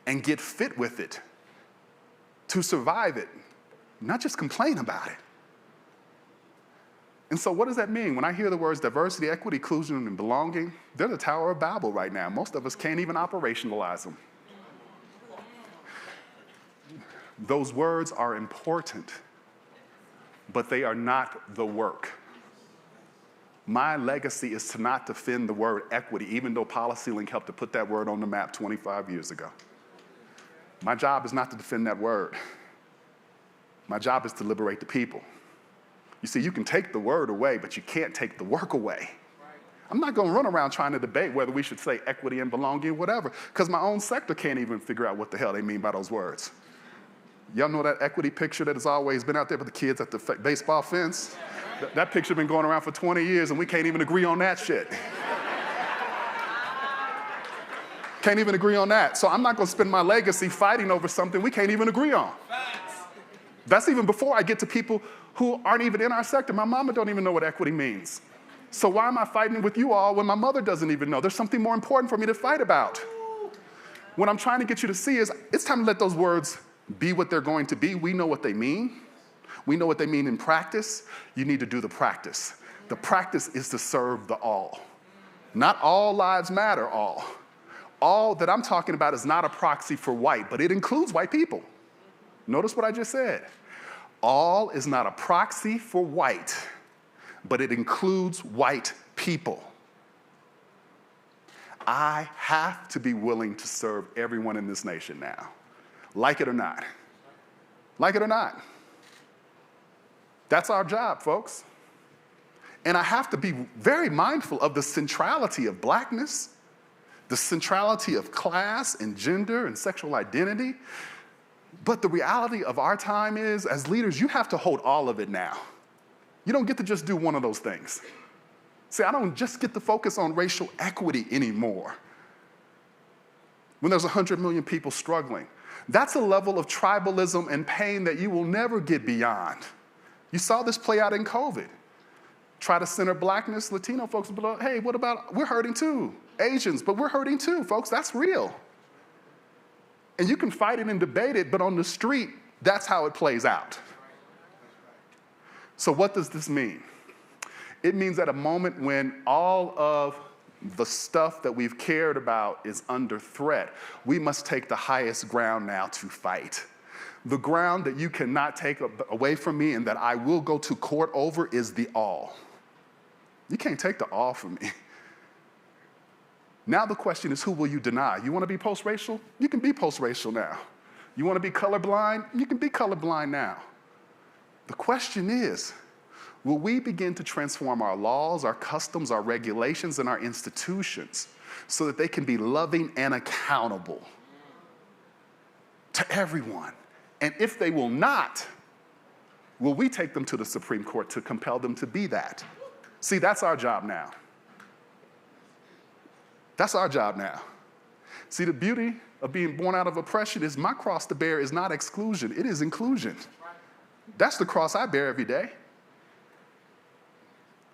and get fit with it, to survive it, not just complain about it. And so what does that mean? When I hear the words diversity, equity, inclusion, and belonging, they're the Tower of Babel right now. Most of us can't even operationalize them. Those words are important, but they are not the work. My legacy is to not defend the word equity, even though PolicyLink helped to put that word on the map 25 years ago. My job is not to defend that word. My job is to liberate the people. You see, you can take the word away, but you can't take the work away. I'm not going to run around trying to debate whether we should say equity and belonging or whatever, because my own sector can't even figure out what the hell they mean by those words. Y'all know that equity picture that has always been out there with the kids at the baseball fence? That picture been going around for 20 years, and we can't even agree on that shit. Can't even agree on that. So I'm not going to spend my legacy fighting over something we can't even agree on. That's even before I get to people who aren't even in our sector. My mama don't even know what equity means. So why am I fighting with you all when my mother doesn't even know? There's something more important for me to fight about. What I'm trying to get you to see is it's time to let those words be what they're going to be. We know what they mean. We know what they mean in practice. You need to do the practice. The practice is to serve the all. Not all lives matter, all. All that I'm talking about is not a proxy for white, but it includes white people. Notice what I just said. All is not a proxy for white, but it includes white people. I have to be willing to serve everyone in this nation now, like it or not. Like it or not. That's our job, folks. And I have to be very mindful of the centrality of blackness, the centrality of class and gender and sexual identity. But the reality of our time is, as leaders, you have to hold all of it now. You don't get to just do one of those things. See, I don't just get to focus on racial equity anymore. When there's 100 million people struggling, that's a level of tribalism and pain that you will never get beyond. You saw this play out in COVID. Try to center blackness, Latino folks will be like, hey, what about, we're hurting too. Asians, but we're hurting too, folks, that's real. And you can fight it and debate it, but on the street, that's how it plays out. So what does this mean? It means at a moment when all of the stuff that we've cared about is under threat, we must take the highest ground now to fight. The ground that you cannot take away from me and that I will go to court over is the all. You can't take the all from me. Now the question is, who will you deny? You want to be post-racial? You can be post-racial now. You want to be colorblind? You can be colorblind now. The question is, will we begin to transform our laws, our customs, our regulations, and our institutions so that they can be loving and accountable to everyone? And if they will not, will we take them to the Supreme Court to compel them to be that? See, that's our job now. That's our job now. See, the beauty of being born out of oppression is my cross to bear is not exclusion, it is inclusion. That's the cross I bear every day.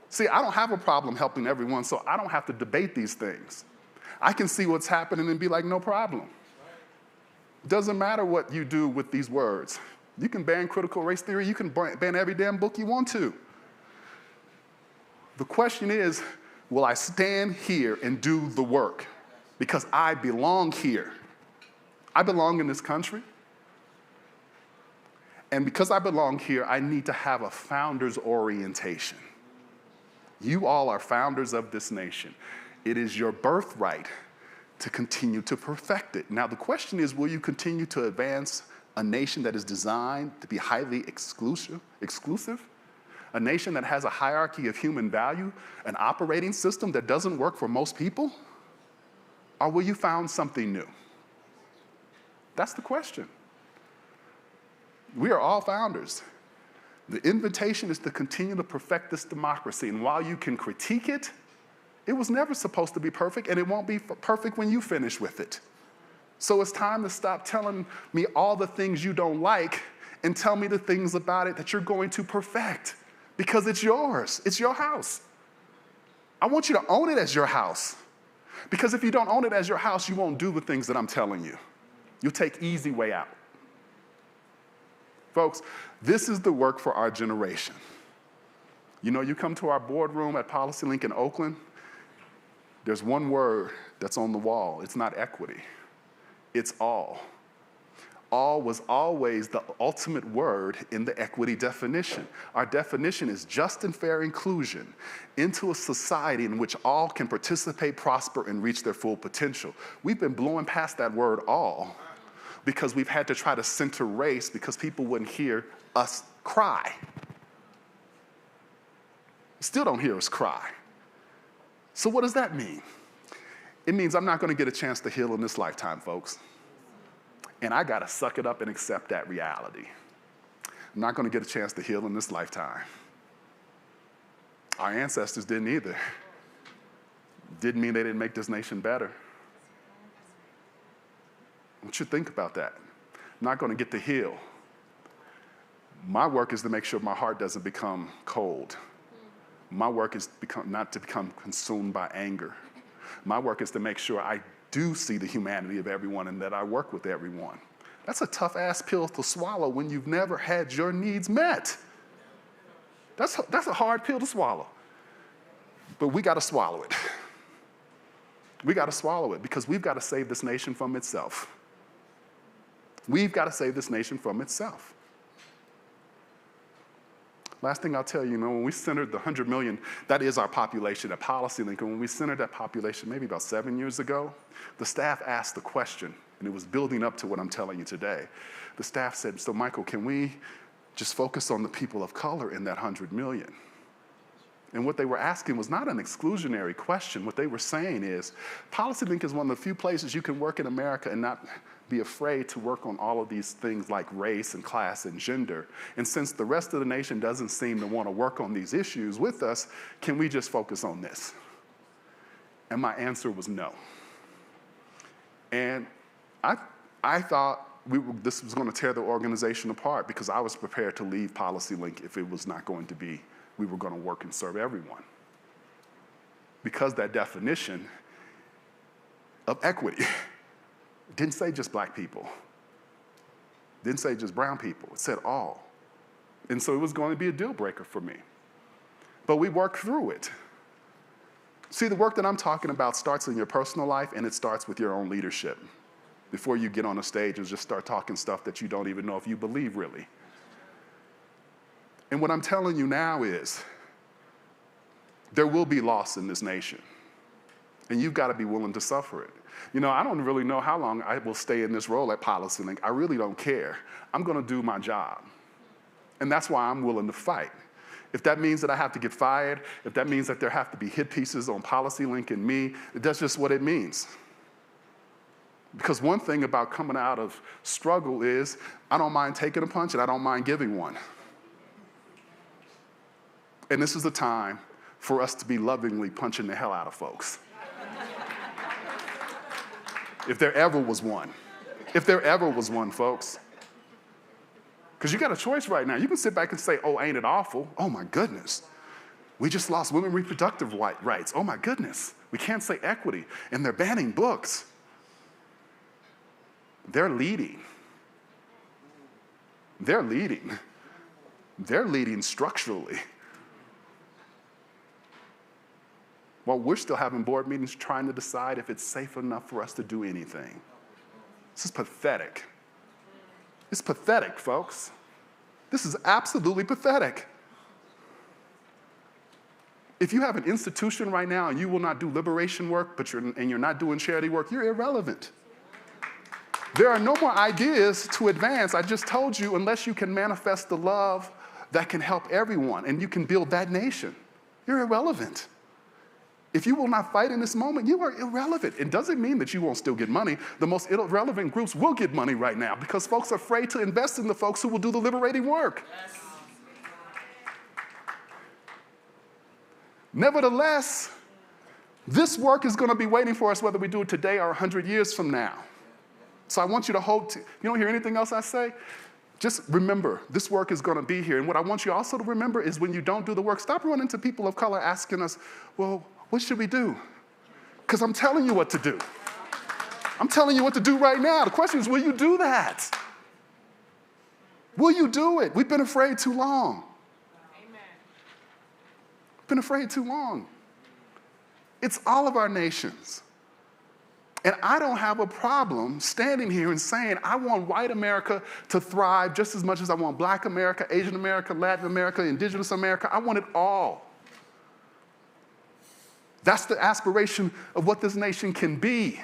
See, I don't have a problem helping everyone, so I don't have to debate these things. I can see what's happening and be like, no problem. Doesn't matter what you do with these words. You can ban critical race theory, you can ban every damn book you want to. The question is, will I stand here and do the work? Because I belong here. I belong in this country. And because I belong here, I need to have a founder's orientation. You all are founders of this nation. It is your birthright to continue to perfect it. Now, the question is, will you continue to advance a nation that is designed to be highly exclusive? A nation that has a hierarchy of human value, an operating system that doesn't work for most people? Or will you found something new? That's the question. We are all founders. The invitation is to continue to perfect this democracy. And while you can critique it, it was never supposed to be perfect, and it won't be perfect when you finish with it. So it's time to stop telling me all the things you don't like and tell me the things about it that you're going to perfect, because it's yours. It's your house. I want you to own it as your house, because if you don't own it as your house, you won't do the things that I'm telling you. You'll take easy way out. Folks, this is the work for our generation. You know, you come to our boardroom at PolicyLink in Oakland, there's one word that's on the wall. It's not equity. It's all. All was always the ultimate word in the equity definition. Our definition is just and fair inclusion into a society in which all can participate, prosper, and reach their full potential. We've been blowing past that word all because we've had to try to center race because people wouldn't hear us cry. Still don't hear us cry. So what does that mean? It means I'm not going to get a chance to heal in this lifetime, folks. And I got to suck it up and accept that reality. I'm not going to get a chance to heal in this lifetime. Our ancestors didn't either. Didn't mean they didn't make this nation better. I want you to think about that. I'm not going to get to heal. My work is to make sure my heart doesn't become cold. My work is not to become consumed by anger. My work is to make sure I do see the humanity of everyone and that I work with everyone. That's a tough-ass pill to swallow when you've never had your needs met. That's a hard pill to swallow. But we got to swallow it. We got to swallow it because we've got to save this nation from itself. We've got to save this nation from itself. Last thing I'll tell you, when we centered the 100 million, that is our population at PolicyLink, and when we centered that population maybe about 7 years ago, the staff asked the question, and it was building up to what I'm telling you today. The staff said, so Michael, can we just focus on the people of color in that 100 million? And what they were asking was not an exclusionary question. What they were saying is, PolicyLink is one of the few places you can work in America and not be afraid to work on all of these things like race and class and gender. And since the rest of the nation doesn't seem to want to work on these issues with us, can we just focus on this? And my answer was no. And I thought this was going to tear the organization apart because I was prepared to leave PolicyLink if it was not going to be, we were going to work and serve everyone. Because that definition of equity didn't say just black people. Didn't say just brown people. It said all. And so it was going to be a deal breaker for me. But we worked through it. See, the work that I'm talking about starts in your personal life, and it starts with your own leadership. Before you get on a stage and just start talking stuff that you don't even know if you believe really. And what I'm telling you now is, there will be loss in this nation. And you've got to be willing to suffer it. You know, I don't really know how long I will stay in this role at PolicyLink. I really don't care. I'm going to do my job. And that's why I'm willing to fight. If that means that I have to get fired, if that means that there have to be hit pieces on PolicyLink and me, that's just what it means. Because one thing about coming out of struggle is I don't mind taking a punch and I don't mind giving one. And this is the time for us to be lovingly punching the hell out of folks. If there ever was one. If there ever was one, folks. Because you got a choice right now. You can sit back and say, oh, ain't it awful? Oh, my goodness. We just lost women's reproductive rights. Oh, my goodness. We can't say equity. And they're banning books. They're leading. They're leading. They're leading structurally. While we're still having board meetings trying to decide if it's safe enough for us to do anything. This is pathetic. It's pathetic, folks. This is absolutely pathetic. If you have an institution right now and you will not do liberation work, and you're not doing charity work, you're irrelevant. There are no more ideas to advance. I just told you, unless you can manifest the love that can help everyone and you can build that nation, you're irrelevant. If you will not fight in this moment, you are irrelevant. It doesn't mean that you won't still get money. The most irrelevant groups will get money right now because folks are afraid to invest in the folks who will do the liberating work. Yes. Nevertheless, this work is going to be waiting for us whether we do it today or 100 years from now. So I want you to hold, you don't hear anything else I say? Just remember, this work is going to be here. And what I want you also to remember is when you don't do the work, stop running to people of color asking us, well, what should we do? Because I'm telling you what to do. I'm telling you what to do right now. The question is, will you do that? Will you do it? We've been afraid too long. Been afraid too long. It's all of our nations. And I don't have a problem standing here and saying I want white America to thrive just as much as I want Black America, Asian America, Latin America, Indigenous America. I want it all. That's the aspiration of what this nation can be.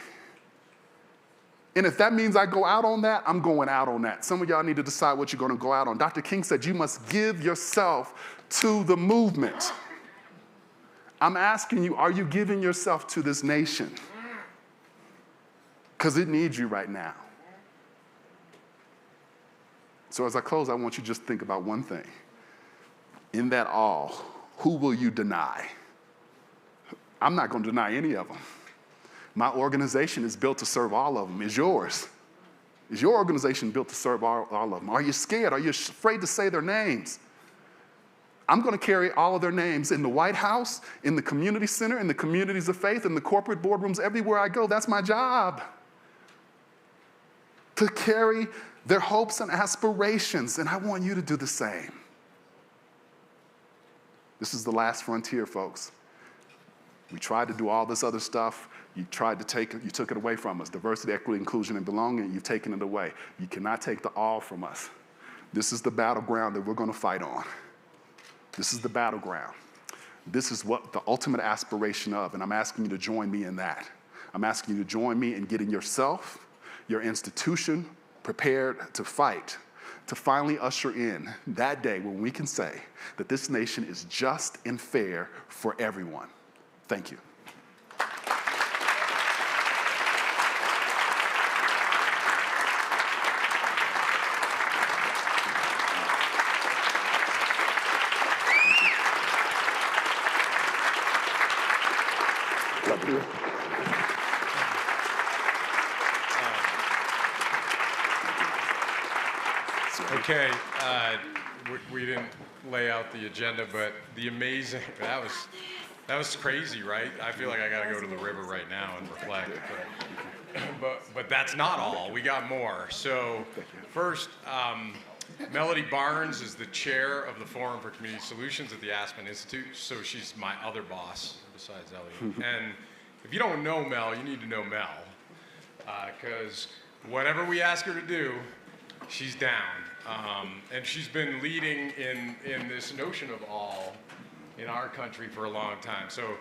And if that means I go out on that, I'm going out on that. Some of y'all need to decide what you're going to go out on. Dr. King said you must give yourself to the movement. I'm asking you, are you giving yourself to this nation? Because it needs you right now. So as I close, I want you to just think about one thing. In that all, who will you deny? I'm not going to deny any of them. My organization is built to serve all of them. Is yours? Is your organization built to serve all of them? Are you scared? Are you afraid to say their names? I'm going to carry all of their names in the White House, in the community center, in the communities of faith, in the corporate boardrooms, everywhere I go. That's my job. To carry their hopes and aspirations, and I want you to do the same. This is the last frontier, folks. We tried to do all this other stuff. You took it away from us. Diversity, equity, inclusion, and belonging, you've taken it away. You cannot take the all from us. This is the battleground that we're going to fight on. This is the battleground. This is what the ultimate aspiration of, and I'm asking you to join me in that. I'm asking you to join me in getting yourself, your institution, prepared to fight, to finally usher in that day when we can say that this nation is just and fair for everyone. Thank you. Okay, we didn't lay out the agenda, but the amazing, that was crazy, right? I feel like I gotta go to the river right now and reflect. But that's not all, we got more. So first, Melody Barnes is the chair of the Forum for Community Solutions at the Aspen Institute, so she's my other boss besides Elliot. And if you don't know Mel, you need to know Mel, because whatever we ask her to do, she's down. And she's been leading in this notion of all in our country for a long time. So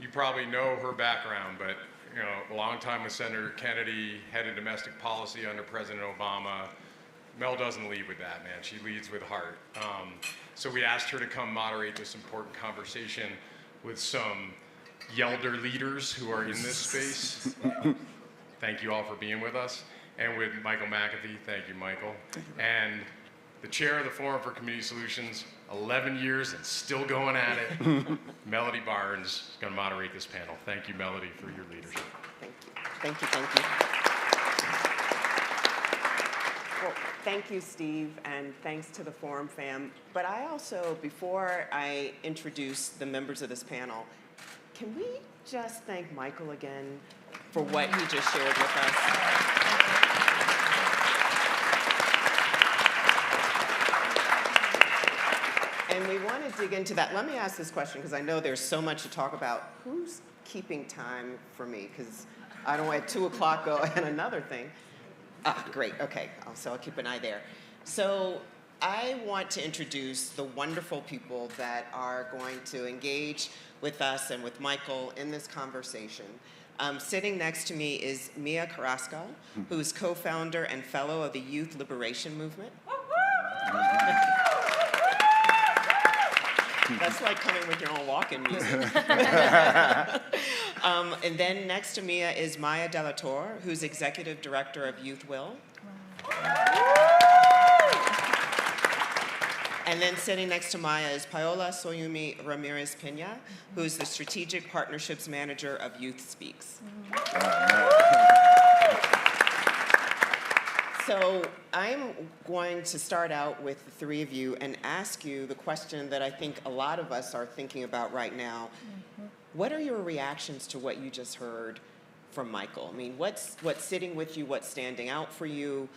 you probably know her background, but a long time with Senator Kennedy, head of domestic policy under President Obama. Mel doesn't lead with that, man. She leads with heart. So we asked her to come moderate this important conversation with some Yelder leaders who are in this space. Thank you all for being with us. And with Michael McAfee, thank you, Michael. And the chair of the Forum for Community Solutions, 11 years and still going at it, Melody Barnes is going to moderate this panel. Thank you, Melody, for your leadership. Thank you. Thank you. Well, thank you, Steve, and thanks to the Forum fam. But I also, before I introduce the members of this panel, can we just thank Michael again for what he just shared with us? And we want to dig into that. Let me ask this question, because I know there's so much to talk about. Who's keeping time for me? Because I don't want at 2 o'clock go and another thing. Ah, great, okay, so I'll keep an eye there. So I want to introduce the wonderful people that are going to engage with us and with Michael in this conversation. Sitting next to me is Meyia Carrasco, who's co-founder and fellow of the Youth Liberation Movement. That's like coming with your own walk-in music. And then next to Meyia is Meyia de la Torre, who's Executive Director of Youth Will. And then sitting next to Meyia is Paola Soyumi Ramirez Pena, who's the Strategic Partnerships Manager of Youth Speaks. So I'm going to start out with the three of you and ask you the question that I think a lot of us are thinking about right now. What are your reactions to what you just heard from Michael? I mean, what's sitting with you? What's standing out for you?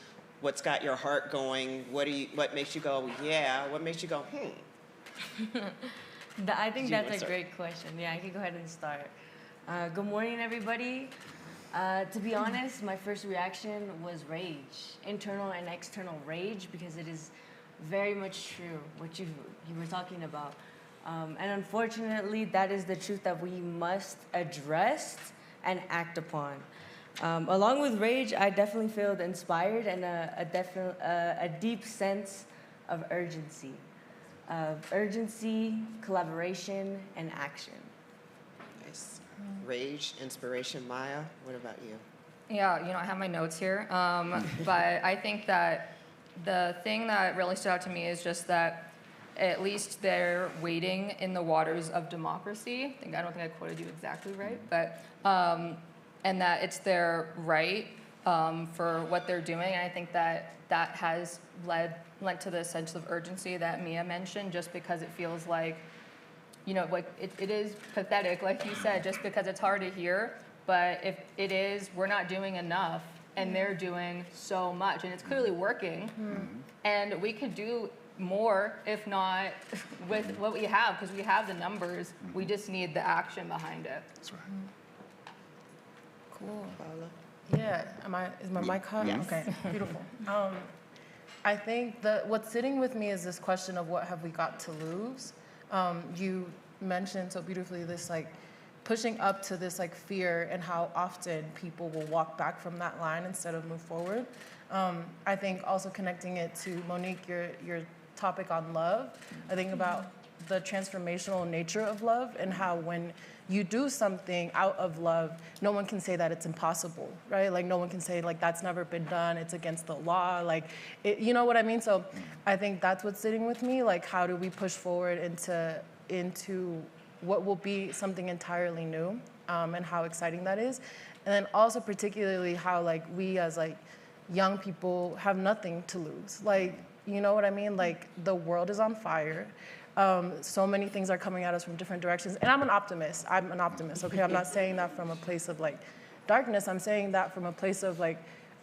What's got your heart going? What makes you go, yeah? What makes you go, I think that's a great question. Yeah, I can go ahead and start. Good morning, everybody. To be honest, my first reaction was rage, internal and external rage, because it is very much true what you were talking about. And unfortunately, that is the truth that we must address and act upon. Along with rage, I definitely felt inspired and a deep sense of urgency. Collaboration, and action. Nice. Rage, inspiration. Meyia, what about you? Yeah, I have my notes here. But I think that the thing that really stood out to me is just that at least they're wading in the waters of democracy. I don't think I quoted you exactly right, but and that it's their right for what they're doing. And I think that has led to the sense of urgency that Meyia mentioned, just because it feels like, like it is pathetic, like you said, just because it's hard to hear. But if it is, we're not doing enough, and they're doing so much, and it's clearly working. And we could do more, if not with what we have, because we have the numbers. We just need the action behind it. That's right. Cool. Paola? Yeah, is my mic hot? Yes. Okay, beautiful. I think what's sitting with me is this question of what have we got to lose? You mentioned so beautifully this pushing up to this fear, and how often people will walk back from that line instead of move forward. I think also connecting it to Monique, your topic on love, I think about the transformational nature of love, and how when you do something out of love, no one can say that it's impossible, right? No one can say that's never been done, it's against the law, you know what I mean? So I think that's what's sitting with me, how do we push forward into what will be something entirely new, and how exciting that is. And then also particularly how we as young people have nothing to lose. You know what I mean? The world is on fire. So many things are coming at us from different directions. And I'm an optimist, okay? I'm not saying that from a place of darkness. I'm saying that from a place of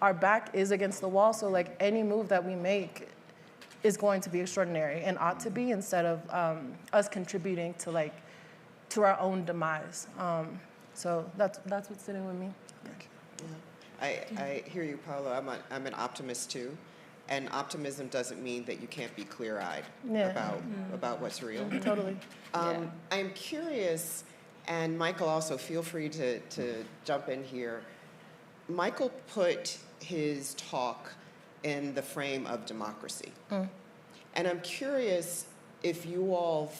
our back is against the wall. So any move that we make is going to be extraordinary and ought to be, instead of us contributing to to our own demise. So that's what's sitting with me. Thank you. Yeah. I hear you, Paola. I'm an optimist too. And optimism doesn't mean that you can't be clear-eyed about what's real. Totally. I'm curious, and Michael also, feel free to jump in here. Michael put his talk in the frame of democracy. And I'm curious if you all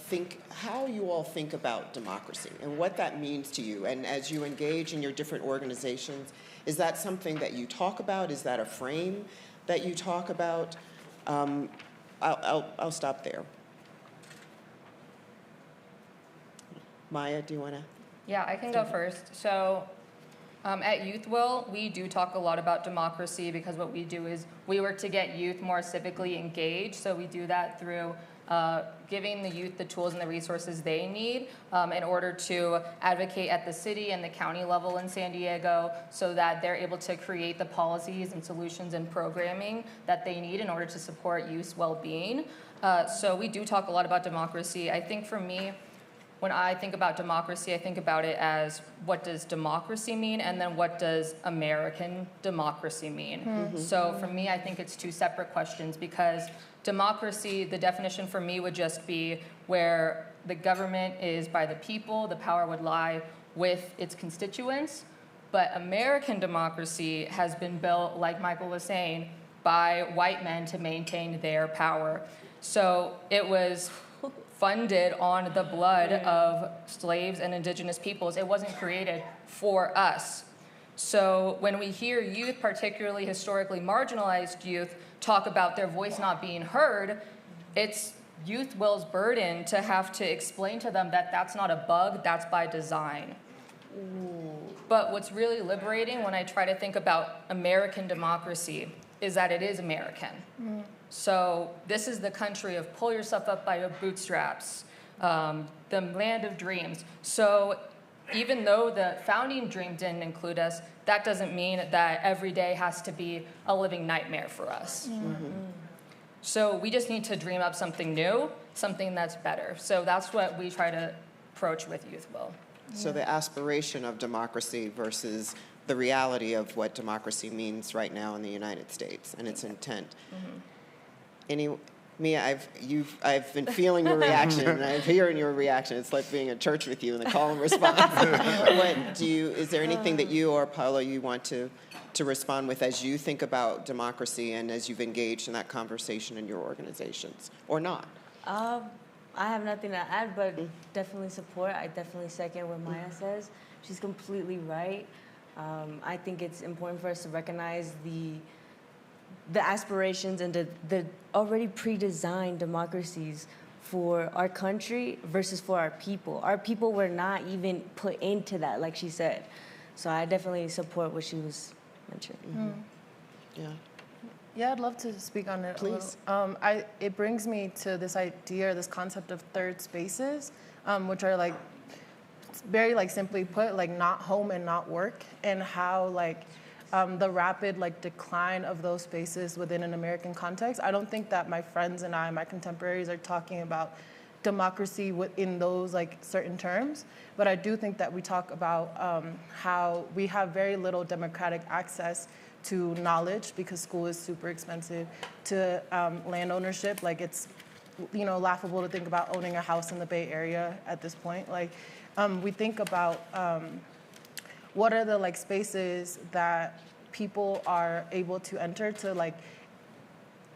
how you all think about democracy and what that means to you. And as you engage in your different organizations, is that something that you talk about? Is that a frame that you talk about? I'll stop there. Meyia, do you want to? Yeah, I can go first. So at Youth Will, we do talk a lot about democracy, because what we do is we work to get youth more civically engaged. So we do that through giving the youth the tools and the resources they need in order to advocate at the city and the county level in San Diego, so that they're able to create the policies and solutions and programming that they need in order to support youth's well-being. So we do talk a lot about democracy. I think for me, when I think about democracy, I think about it as, what does democracy mean, and then what does American democracy mean? So for me, I think it's two separate questions, because democracy, the definition for me would just be where the government is by the people, the power would lie with its constituents. But American democracy has been built, like Michael was saying, by white men to maintain their power. So it was funded on the blood of slaves and indigenous peoples. It wasn't created for us. So when we hear youth, particularly historically marginalized youth, talk about their voice not being heard, it's Youth Will's burden to have to explain to them that that's not a bug, that's by design. But what's really liberating when I try to think about American democracy is that it is American. So this is the country of pull yourself up by your bootstraps, the land of dreams. So even though the founding dream didn't include us, that doesn't mean that every day has to be a living nightmare for us. So we just need to dream up something new, something that's better. So that's what we try to approach with Youth Will. So the aspiration of democracy versus the reality of what democracy means right now in the United States and its intent. Meyia, I've been feeling your reaction, and I'm hearing your reaction. It's like being at church with you in the call and response. Is there anything that you or Paola you want to respond with as you think about democracy and as you've engaged in that conversation in your organizations, or not? I have nothing to add, but definitely support. I definitely second what Meyia says. She's completely right. I think it's important for us to recognize the aspirations and the already pre-designed democracies for our country versus for our people. Our people were not even put into that, like she said. So I definitely support what she was mentioning. Yeah, I'd love to speak on it. Please. A little. It brings me to this idea, this concept of third spaces, which are like, very like simply put, like not home and not work, and how like the rapid like decline of those spaces within an American context. I don't think that my friends and I, my contemporaries, are talking about democracy in those like certain terms, but I do think that we talk about how we have very little democratic access to knowledge because school is super expensive, to land ownership. Like it's, laughable to think about owning a house in the Bay Area at this point. Like we think about what are the like spaces that people are able to enter to like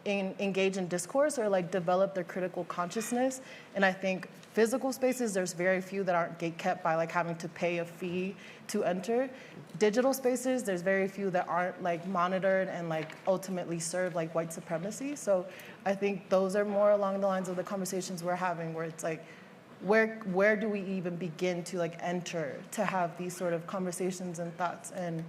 engage in discourse or like develop their critical consciousness. And I think physical spaces, there's very few that aren't gatekept by like having to pay a fee to enter. Digital spaces, there's very few that aren't like monitored and like ultimately serve like white supremacy. So I think those are more along the lines of the conversations we're having, where it's like, where do we even begin to like enter to have these sort of conversations and thoughts? And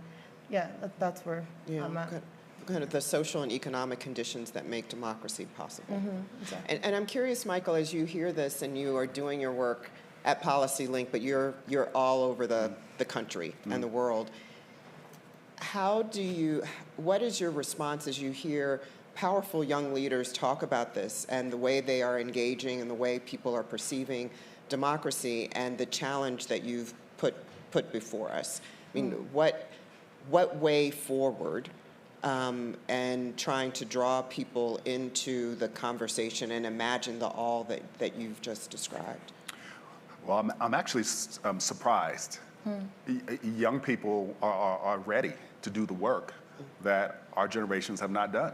yeah, that's where I'm at. Kind of the social and economic conditions that make democracy possible. Exactly. And I'm curious, Michael, as you hear this and you are doing your work at PolicyLink, but you're all over the country and the world, what is your response as you hear powerful young leaders talk about this and the way they are engaging and the way people are perceiving democracy and the challenge that you've put before us? I mean, what way forward and trying to draw people into the conversation and imagine the all that you've just described? Well, I'm actually surprised. Young people are ready to do the work that our generations have not done.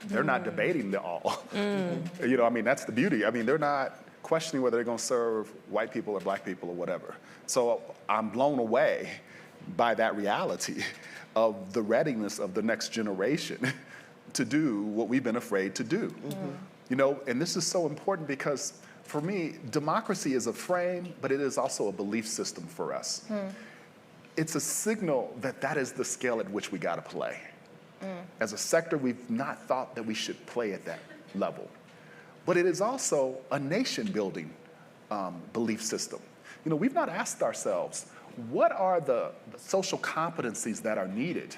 They're not debating the all. That's the beauty. They're not questioning whether they're going to serve white people or black people or whatever. So I'm blown away by that reality of the readiness of the next generation to do what we've been afraid to do. And this is so important because for me, democracy is a frame, but it is also a belief system for us. It's a signal that is the scale at which we got to play. As a sector, we've not thought that we should play at that level. But it is also a nation-building belief system. We've not asked ourselves, what are the social competencies that are needed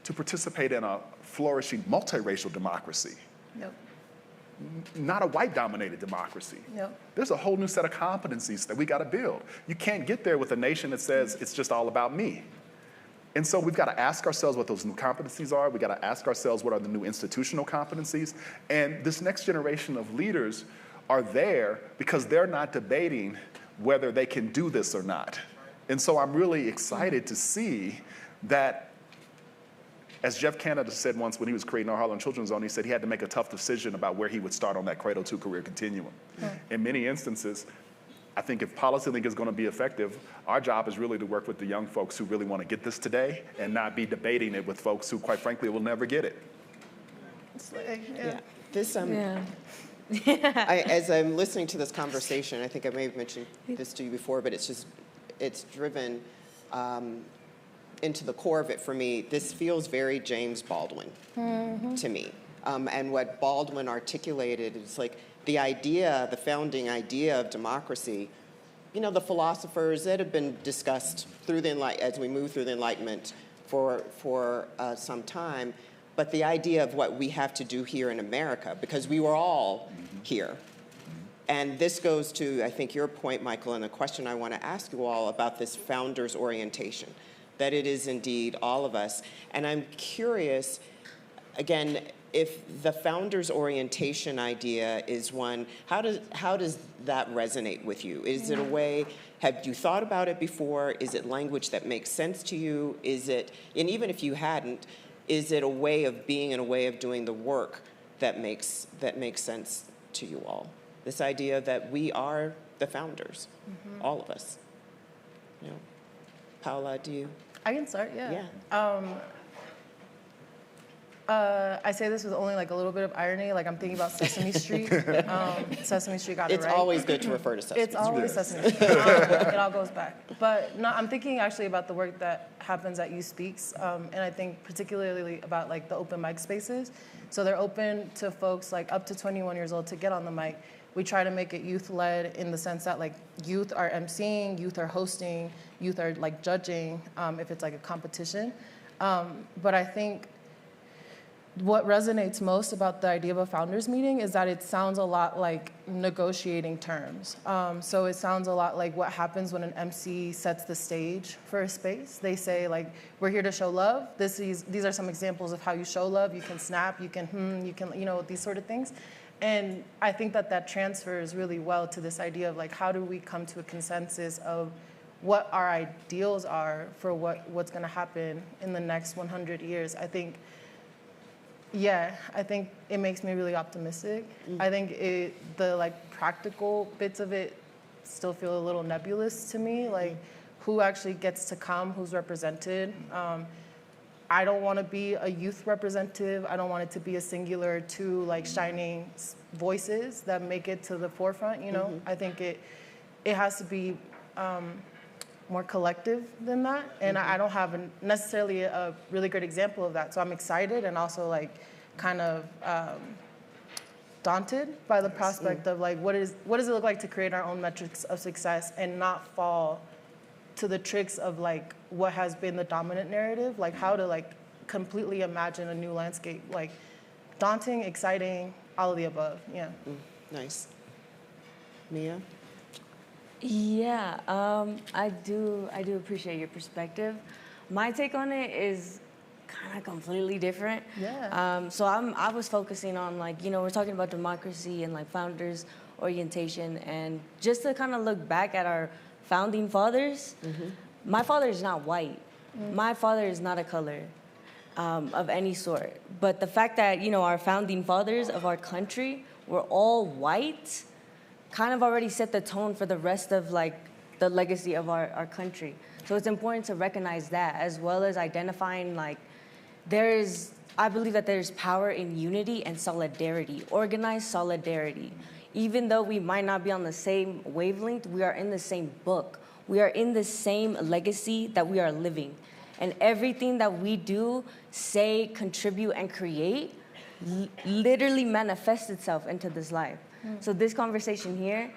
to participate in a flourishing multiracial democracy? Not a white-dominated democracy. There's a whole new set of competencies that we got to build. You can't get there with a nation that says it's just all about me. And so we've got to ask ourselves what those new competencies are. We've got to ask ourselves what are the new institutional competencies. And this next generation of leaders are there because they're not debating whether they can do this or not. And so I'm really excited to see that As Jeff Canada said once when he was creating our Harlem Children's Zone, he said he had to make a tough decision about where he would start on that cradle to career continuum. In many instances, I think if PolicyLink is going to be effective, our job is really to work with the young folks who really want to get this today and not be debating it with folks who, quite frankly, will never get it. Yeah. This, as I'm listening to this conversation, I think I may have mentioned this to you before, but it's driven into the core of it for me. This feels very James Baldwin to me. And what Baldwin articulated is like the idea, the founding idea of democracy, you know, the philosophers that have been discussed through as we move through the Enlightenment for some time, but the idea of what we have to do here in America, because we were all here. And this goes to, I think, your point, Michael, and a question I want to ask you all about this founder's orientation, that it is indeed all of us. And I'm curious, again, if the founder's orientation idea is one, how does that resonate with you? Is it a way, have you thought about it before? Is it language that makes sense to you? Is it, and even if you hadn't, is it a way of being and a way of doing the work that makes sense to you all? This idea that we are the founders, all of us. You know, Paola, do you? I can start, yeah. Yeah. I say this with only like a little bit of irony, like I'm thinking about Sesame Street. Sesame Street got it right. It's always good to refer to Sesame Street. It's always Sesame Street. It all goes back. But no, I'm thinking actually about the work that happens at Youth Speaks, and I think particularly about like the open mic spaces. So they're open to folks like up to 21 years old to get on the mic. We try to make it youth-led in the sense that like youth are emceeing, youth are hosting, youth are like judging if it's like a competition. But I think what resonates most about the idea of a founders meeting is that it sounds a lot like negotiating terms. So it sounds a lot like what happens when an MC sets the stage for a space. They say like, we're here to show love. These are some examples of how you show love. You can snap, you can, you know, these sort of things. And I think that transfers really well to this idea of like, how do we come to a consensus of what our ideals are for what's gonna happen in the next 100 years. I think it makes me really optimistic. I think the like practical bits of it still feel a little nebulous to me, like who actually gets to come, who's represented. I don't want to be a youth representative. I don't want it to be a singular two like shining voices that make it to the forefront, you know? I think it has to be more collective than that. And I don't have necessarily a really good example of that. So I'm excited and also like kind of daunted by the prospect of like, what does it look like to create our own metrics of success and not fall to the tricks of like what has been the dominant narrative, like how to like completely imagine a new landscape, like daunting, exciting, all of the above, yeah. Nice. Meyia? Yeah, I do appreciate your perspective. My take on it is kind of completely different. Yeah. So I was focusing on like, you know, we're talking about democracy and like founders orientation, and just to kind of look back at our founding fathers, my father is not white. My father is not a color of any sort. But the fact that, you know, our founding fathers of our country were all white kind of already set the tone for the rest of like the legacy of our country. So it's important to recognize that, as well as identifying like I believe that there's power in unity and solidarity, organized solidarity. Even though we might not be on the same wavelength, we are in the same book. We are in the same legacy that we are living. And everything that we do, say, contribute, and create literally manifests itself into this life. So this conversation here,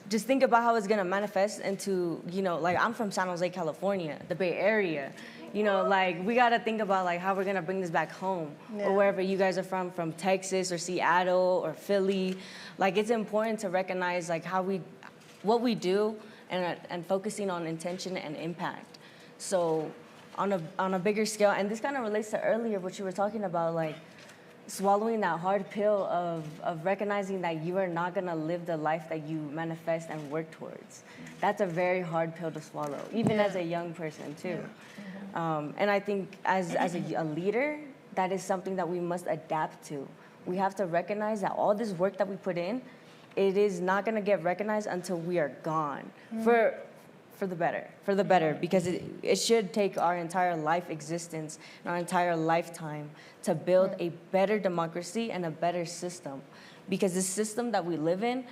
just think about how it's gonna manifest into, you know, like I'm from San Jose, California, the Bay Area. You know, like we gotta think about like how we're gonna bring this back home, or wherever you guys are from Texas or Seattle or Philly. Like it's important to recognize like what we do and focusing on intention and impact. So on a bigger scale, and this kind of relates to earlier what you were talking about, like swallowing that hard pill of recognizing that you are not gonna live the life that you manifest and work towards. That's a very hard pill to swallow, even as a young person too. And I think as a leader, that is something that we must adapt to. We have to recognize that all this work that we put in, it is not going to get recognized until we are gone. For the better, because it should take our entire life existence and our entire lifetime to build a better democracy and a better system. Because the system that we live in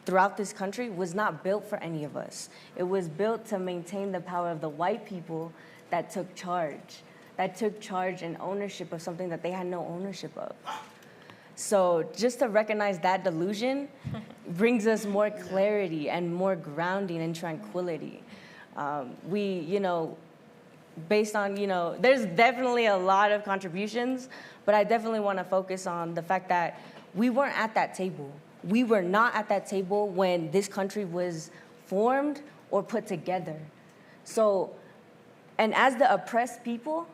throughout this country was not built for any of us. It was built to maintain the power of the white people that took charge and ownership of something that they had no ownership of. So just to recognize that delusion brings us more clarity and more grounding and tranquility. Based on, there's definitely a lot of contributions, but I definitely want to focus on the fact that we weren't at that table. We were not at that table when this country was formed or put together. So, and as the oppressed people,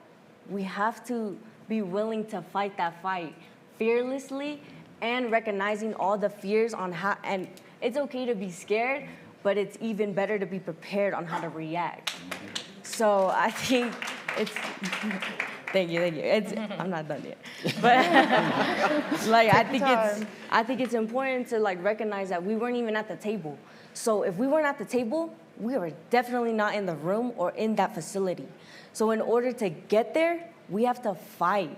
we have to be willing to fight that fight fearlessly and recognizing all the fears on how, and it's okay to be scared, but it's even better to be prepared on how to react. So I think it's, thank you. I'm not done yet. But I think it's important to recognize that we weren't even at the table. So if we weren't at the table, we were definitely not in the room or in that facility. So in order to get there, we have to fight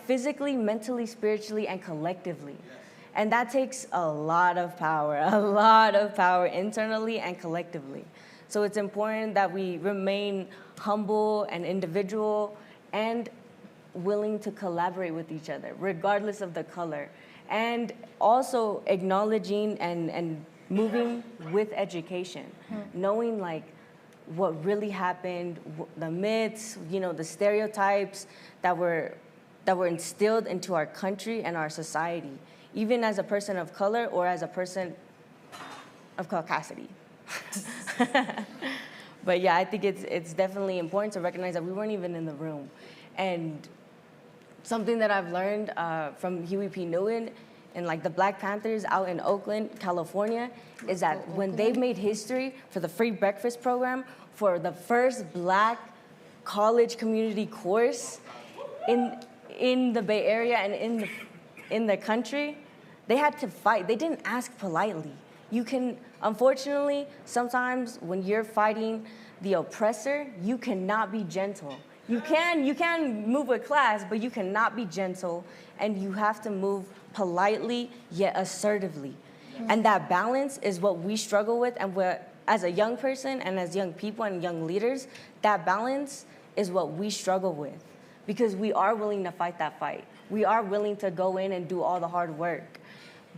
physically, mentally, spiritually, and collectively. And that takes a lot of power internally and collectively. So it's important that we remain humble and individual and willing to collaborate with each other, regardless of the color. And also acknowledging and moving with education, knowing what really happened, the myths, the stereotypes that were instilled into our country and our society, even as a person of color or as a person of caucasity. But yeah, I think it's definitely important to recognize that we weren't even in the room. And something that I've learned from Huey P. Newton and the Black Panthers out in Oakland, California, is that when they made history for the free breakfast program, for the first Black college community course in the Bay Area and in the country, they had to fight. They didn't ask politely. Unfortunately, sometimes when you're fighting the oppressor, you cannot be gentle. You can move with class, but you cannot be gentle, and you have to move politely yet assertively. And that balance is what we struggle with, and as a young person and as young people and young leaders, that balance is what we struggle with, because we are willing to fight that fight. We are willing to go in and do all the hard work.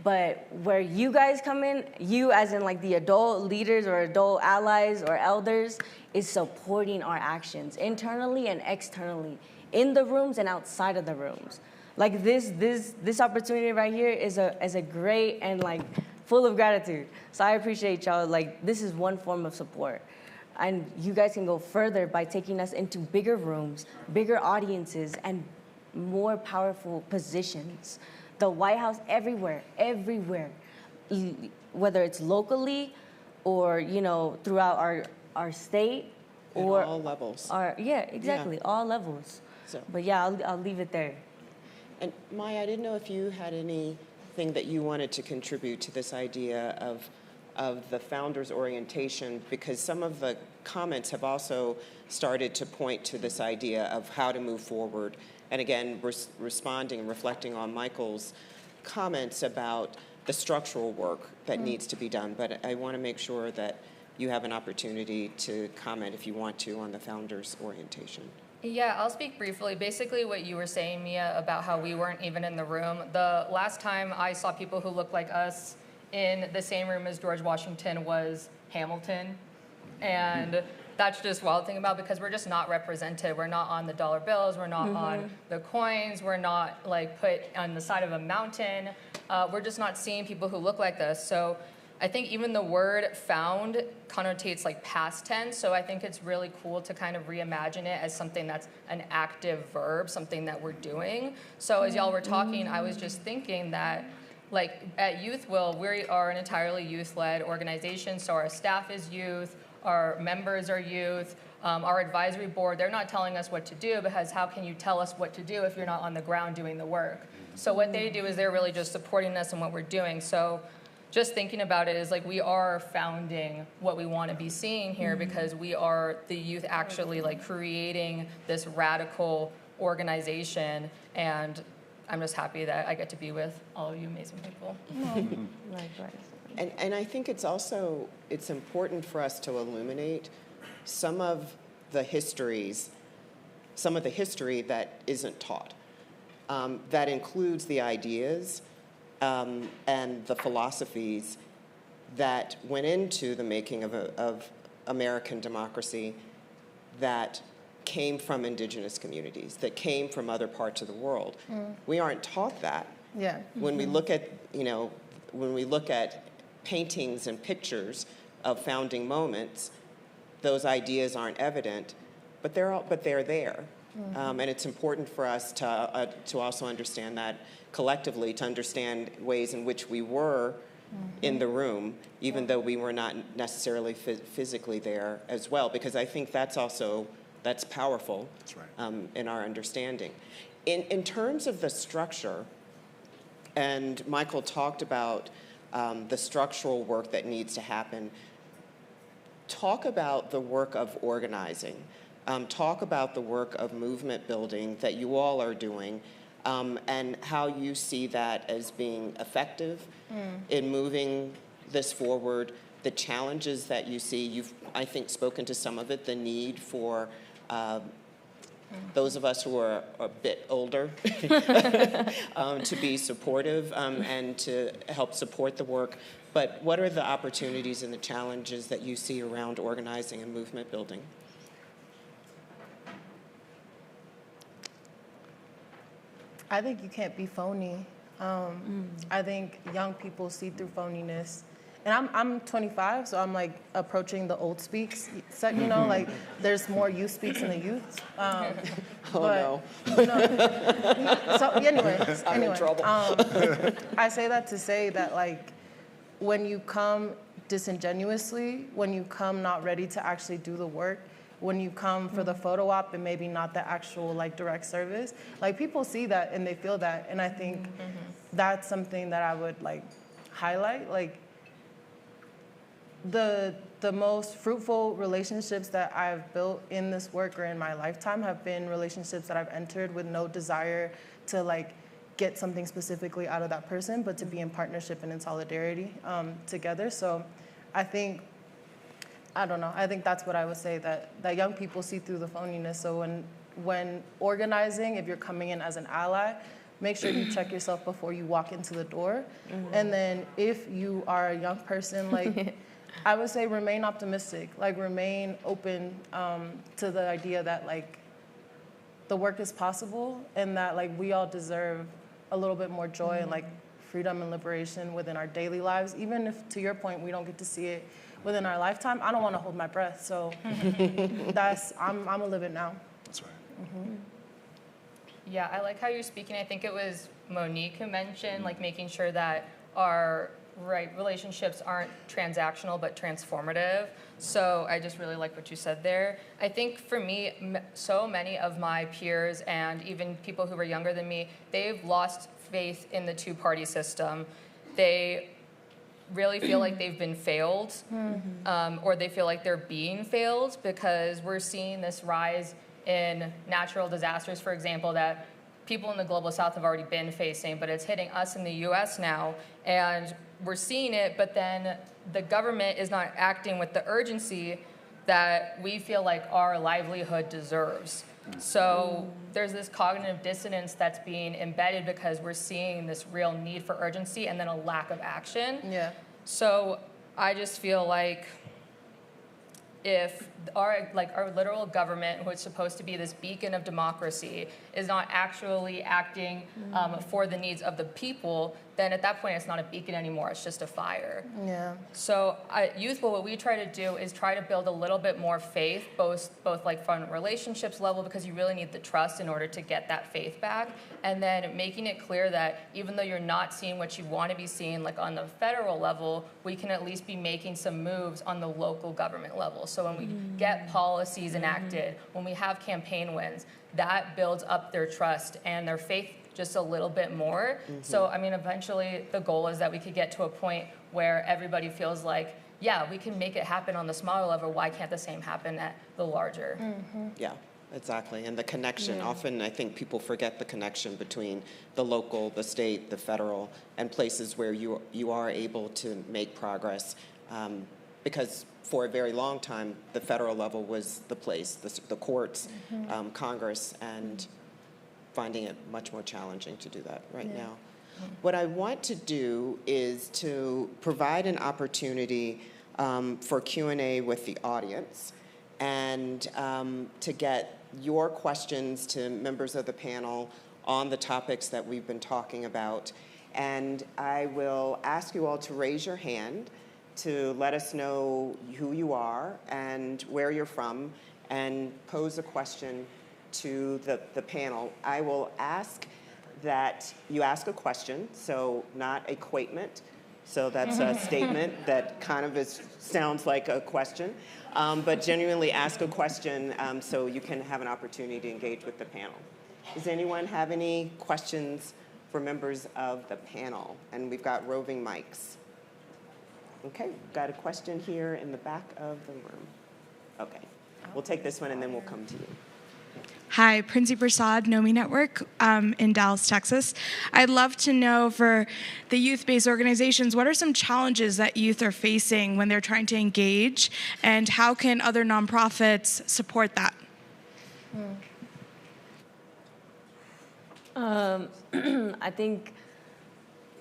But where you guys come in, you as in the adult leaders or adult allies or elders, is supporting our actions internally and externally, in the rooms and outside of the rooms. This opportunity right here is a great and full of gratitude. So I appreciate y'all. This is one form of support. And you guys can go further by taking us into bigger rooms, bigger audiences, and more powerful positions. The White House, everywhere, whether it's locally or throughout our state, or all levels. All levels. So. But yeah, I'll leave it there. And Meyia, I didn't know if you had anything that you wanted to contribute to this idea of the founder's orientation, because some of the comments have also started to point to this idea of how to move forward. And again, responding and reflecting on Michael's comments about the structural work that needs to be done. But I want to make sure that you have an opportunity to comment, if you want to, on the founder's orientation. Yeah, I'll speak briefly. Basically what you were saying, Meyia, about how we weren't even in the room. The last time I saw people who looked like us in the same room as George Washington was Hamilton. And that's just wild thing about, because we're just not represented. We're not on the dollar bills. We're not on the coins. We're not put on the side of a mountain. We're just not seeing people who look like this. So I think even the word found connotates past tense. So I think it's really cool to kind of reimagine it as something that's an active verb, something that we're doing. So as y'all were talking, I was just thinking that at Youth Will, we are an entirely youth-led organization. So our staff is youth. our members are youth, our advisory board, they're not telling us what to do, because how can you tell us what to do if you're not on the ground doing the work? So what they do is they're really just supporting us in what we're doing. So just thinking about it is like we are founding what we want to be seeing here, because we are the youth actually like creating this radical organization, and I'm just happy that I get to be with all of you amazing people. Likewise. And I think it's important for us to illuminate some of the history that isn't taught. That includes the ideas and the philosophies that went into the making of American democracy that came from indigenous communities, that came from other parts of the world. We aren't taught that. Yeah. When we look at, when we look at paintings and pictures of founding moments, those ideas aren't evident, but they're there. And it's important for us to also understand that collectively, to understand ways in which we were in the room, even though we were not necessarily physically there as well, because I think that's powerful. That's right. In our understanding. In terms of the structure, and Michael talked about the structural work that needs to happen, talk about the work of organizing. Talk about the work of movement building that you all are doing, and how you see that as being effective in moving this forward, the challenges that you see. You've, I think, spoken to some of it, the need for those of us who are a bit older to be supportive and to help support the work. But what are the opportunities and the challenges that you see around organizing and movement building? I think you can't be phony. I think young people see through phoniness. And I'm 25, so I'm like approaching the old speaks. So, like there's more youth speaks in the youth. No. So anyway, I'm in trouble. I say that to say that like when you come disingenuously, when you come not ready to actually do the work, when you come for the photo op and maybe not the actual like direct service, like people see that and they feel that, and I think that's something that I would like highlight. Like the most fruitful relationships that I've built in this work or in my lifetime have been relationships that I've entered with no desire to like get something specifically out of that person, but to be in partnership and in solidarity together. So I think, I don't know, I think that's what I would say, that young people see through the phoniness. So when organizing, if you're coming in as an ally, make sure you check yourself before you walk into the door. And then if you are a young person, like I would say remain optimistic, like remain open to the idea that like the work is possible and that like we all deserve a little bit more joy and like freedom and liberation within our daily lives. Even if, to your point, we don't get to see it within our lifetime, I don't want to hold my breath. So I'm gonna live it now. That's right. Yeah, I like how you're speaking. I think it was Monique who mentioned like making sure that our relationships aren't transactional but transformative. So I just really like what you said there. I think for me, so many of my peers and even people who were younger than me, they've lost faith in the two-party system. They really feel like they've been failed, or they feel like they're being failed, because we're seeing this rise in natural disasters, for example, that people in the global south have already been facing, but it's hitting us in the US now, and we're seeing it, but then the government is not acting with the urgency that we feel like our livelihood deserves. So there's this cognitive dissonance that's being embedded because we're seeing this real need for urgency and then a lack of action. Yeah. So I just feel like if our literal government, who is supposed to be this beacon of democracy, is not actually acting for the needs of the people, then at that point it's not a beacon anymore, it's just a fire. Yeah. So at Youthful, what we try to do is try to build a little bit more faith, both like from relationships level, because you really need the trust in order to get that faith back, and then making it clear that even though you're not seeing what you want to be seeing, like on the federal level, we can at least be making some moves on the local government level. So when we get policies enacted, when we have campaign wins, that builds up their trust and their faith just a little bit more. So, I mean, eventually the goal is that we could get to a point where everybody feels like, yeah, we can make it happen on the smaller level. Why can't the same happen at the larger? Yeah, exactly. And the connection, often I think people forget the connection between the local, the state, the federal, and places where you are able to make progress. Because for a very long time, the federal level was the place, the courts, Congress, and finding it much more challenging to do that right now. What I want to do is to provide an opportunity for Q&A with the audience and to get your questions to members of the panel on the topics that we've been talking about. And I will ask you all to raise your hand to let us know who you are and where you're from and pose a question to the panel. I will ask that you ask a question, so not a quatement. So that's a statement that kind of sounds like a question, but genuinely ask a question so you can have an opportunity to engage with the panel. Does anyone have any questions for members of the panel? And we've got roving mics. Okay, got a question here in the back of the room. Okay, we'll take this one and then we'll come to you. Hi, Princey Prasad, NOMI Network in Dallas, Texas. I'd love to know for the youth-based organizations, what are some challenges that youth are facing when they're trying to engage, and how can other nonprofits support that? I think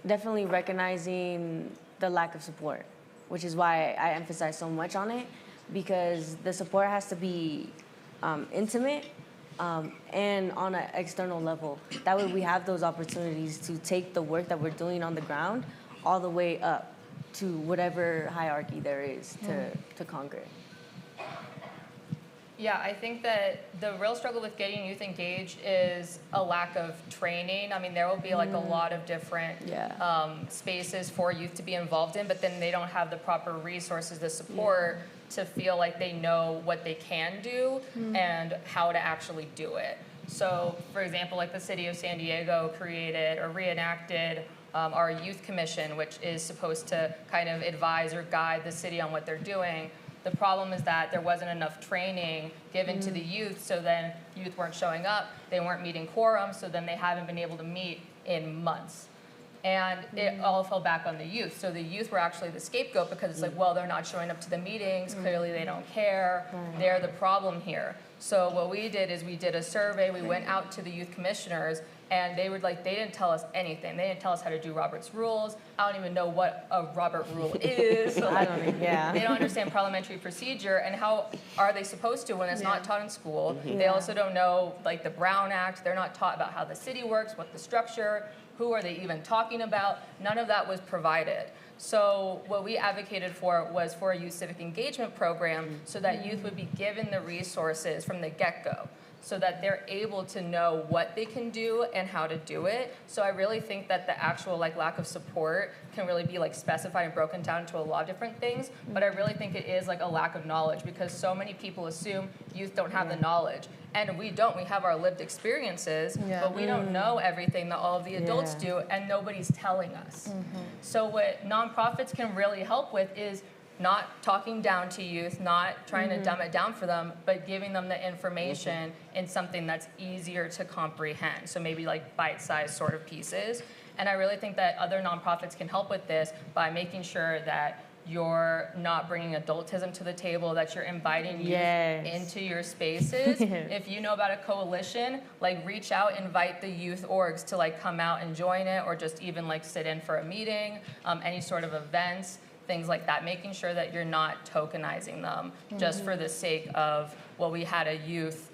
definitely recognizing the lack of support, which is why I emphasize so much on it, because the support has to be intimate and on an external level. That way we have those opportunities to take the work that we're doing on the ground all the way up to whatever hierarchy there is to conquer. Yeah, I think that the real struggle with getting youth engaged is a lack of training. I mean, there will be like a lot of different spaces for youth to be involved in, but then they don't have the proper resources, the support to feel like they know what they can do and how to actually do it. So, for example, like the city of San Diego created or reenacted our youth commission, which is supposed to kind of advise or guide the city on what they're doing. The problem is that there wasn't enough training given to the youth, so then youth weren't showing up, they weren't meeting quorum, so then they haven't been able to meet in months. And it all fell back on the youth. So the youth were actually the scapegoat because it's like, well, they're not showing up to the meetings, clearly they don't care, they're the problem here. So what we did is we did a survey, we went out to the youth commissioners, and they didn't tell us anything. They didn't tell us how to do Robert's rules. I don't even know what a Robert rule is. So I don't even, They don't understand parliamentary procedure, and how are they supposed to when it's not taught in school. They also don't know like the Brown Act. They're not taught about how the city works, what the structure, who are they even talking about. None of that was provided. So what we advocated for was for a youth civic engagement program so that youth would be given the resources from the get-go, so that they're able to know what they can do and how to do it. So I really think that the actual like lack of support can really be like specified and broken down into a lot of different things, but I really think it is like a lack of knowledge, because so many people assume youth don't have the knowledge. And we don't. We have our lived experiences, but we don't know everything that all of the adults do, and nobody's telling us. So what nonprofits can really help with is not talking down to youth, not trying to dumb it down for them, but giving them the information in something that's easier to comprehend. So maybe like bite-sized sort of pieces. And I really think that other nonprofits can help with this by making sure that you're not bringing adultism to the table, that you're inviting youth into your spaces. If you know about a coalition, like reach out, invite the youth orgs to like come out and join it, or just even like sit in for a meeting, any sort of events, things like that, making sure that you're not tokenizing them just for the sake of, well, we had a youth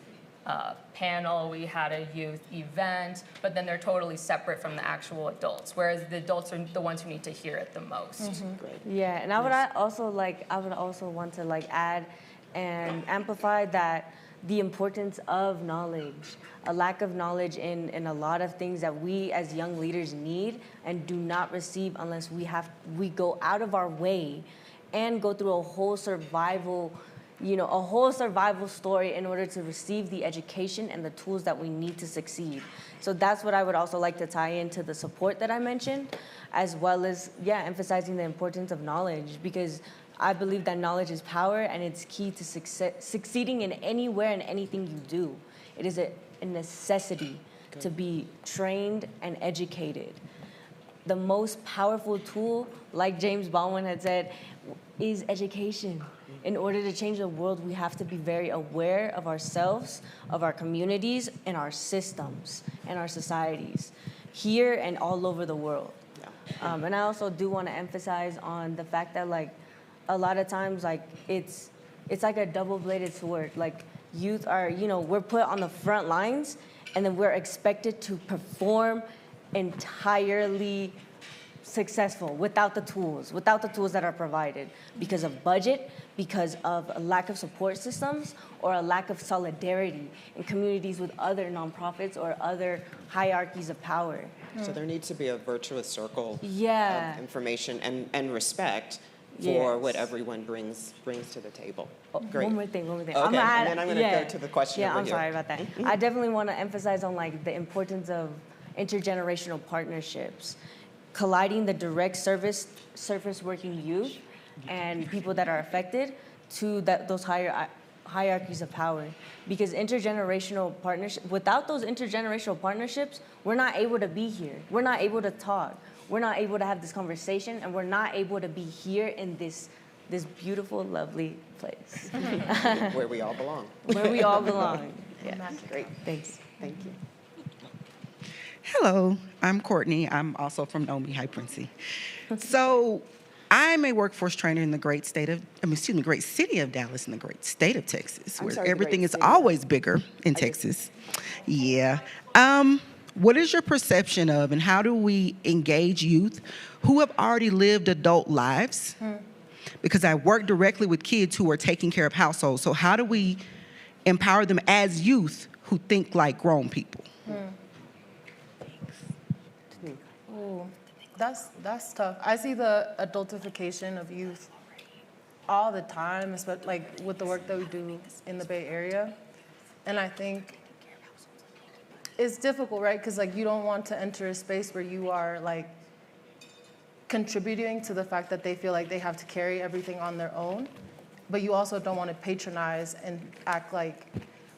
panel, we had a youth event, but then they're totally separate from the actual adults, whereas the adults are the ones who need to hear it the most. Yeah, and I would also want to like add and amplify that the importance of knowledge, a lack of knowledge in a lot of things that we as young leaders need and do not receive unless we go out of our way and go through a whole survival a whole survival story in order to receive the education and the tools that we need to succeed. So that's what I would also like to tie into the support that I mentioned, as well as, emphasizing the importance of knowledge, because I believe that knowledge is power and it's key to succeeding in anywhere and anything you do. It is a necessity to be trained and educated. The most powerful tool, like James Baldwin had said, is education. In order to change the world, we have to be very aware of ourselves, of our communities, and our systems, and our societies, here and all over the world. And I also do want to emphasize on the fact that, like, a lot of times, like, it's like a double-bladed sword. Like, youth are, we're put on the front lines, and then we're expected to perform entirely successful without the tools that are provided because of budget, because of a lack of support systems, or a lack of solidarity in communities with other nonprofits or other hierarchies of power. So there needs to be a virtuous circle Yeah. of information and respect for what everyone brings to the table. Great. One more thing. Okay, and then I'm going to go to the question over I'm here. sorry about that. I definitely want to emphasize on, like, the importance of intergenerational partnerships, colliding the direct surface working youth and people that are affected to those hierarchies of power. Because intergenerational partnerships, without those intergenerational partnerships, we're not able to be here. We're not able to talk. We're not able to have this conversation, and we're not able to be here in this beautiful, lovely place. Where we all belong. Where we all belong. Yeah. Great. Thanks. Thank you. Hello, I'm Courtney. I'm also from Nomi High Princey. So I'm a workforce trainer in the great city of Dallas in the great state of Texas, where everything is always bigger in Texas. Yeah. What is your perception of and how do we engage youth who have already lived adult lives? Because I work directly with kids who are taking care of households. So how do we empower them as youth who think like grown people? Ooh, that's tough. I see the adultification of youth all the time, especially like with the work that we do in the Bay Area. And I think it's difficult, right? Because, like, you don't want to enter a space where you are, like, contributing to the fact that they feel like they have to carry everything on their own, but you also don't want to patronize and act like,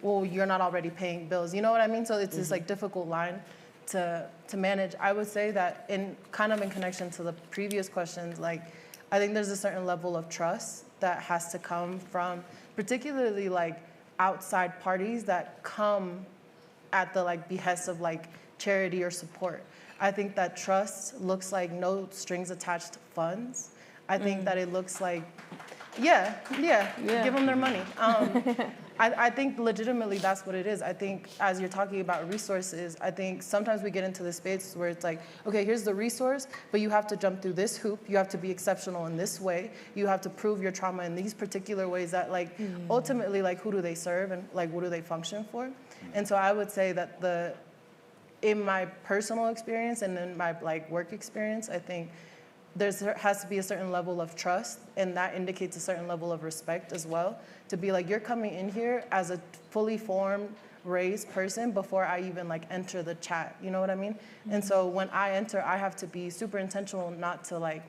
well, you're not already paying bills. You know what I mean? So it's this, like, difficult line to manage. I would say that in connection to the previous questions, like, I think there's a certain level of trust that has to come from particularly, like, outside parties that come at the, like, behest of, like, charity or support. I think that trust looks like no strings attached funds. I think that it looks like, give them their money. I think legitimately that's what it is. I think as you're talking about resources, I think sometimes we get into this space where it's like, okay, here's the resource, but you have to jump through this hoop. You have to be exceptional in this way. You have to prove your trauma in these particular ways that, like, ultimately, like, who do they serve and, like, what do they function for? And so I would say that in my personal experience and in my, like, work experience, I think there has to be a certain level of trust, and that indicates a certain level of respect as well, to be like, you're coming in here as a fully formed, raised person before I even, like, enter the chat, you know what I mean? And so when I enter, I have to be super intentional not to, like,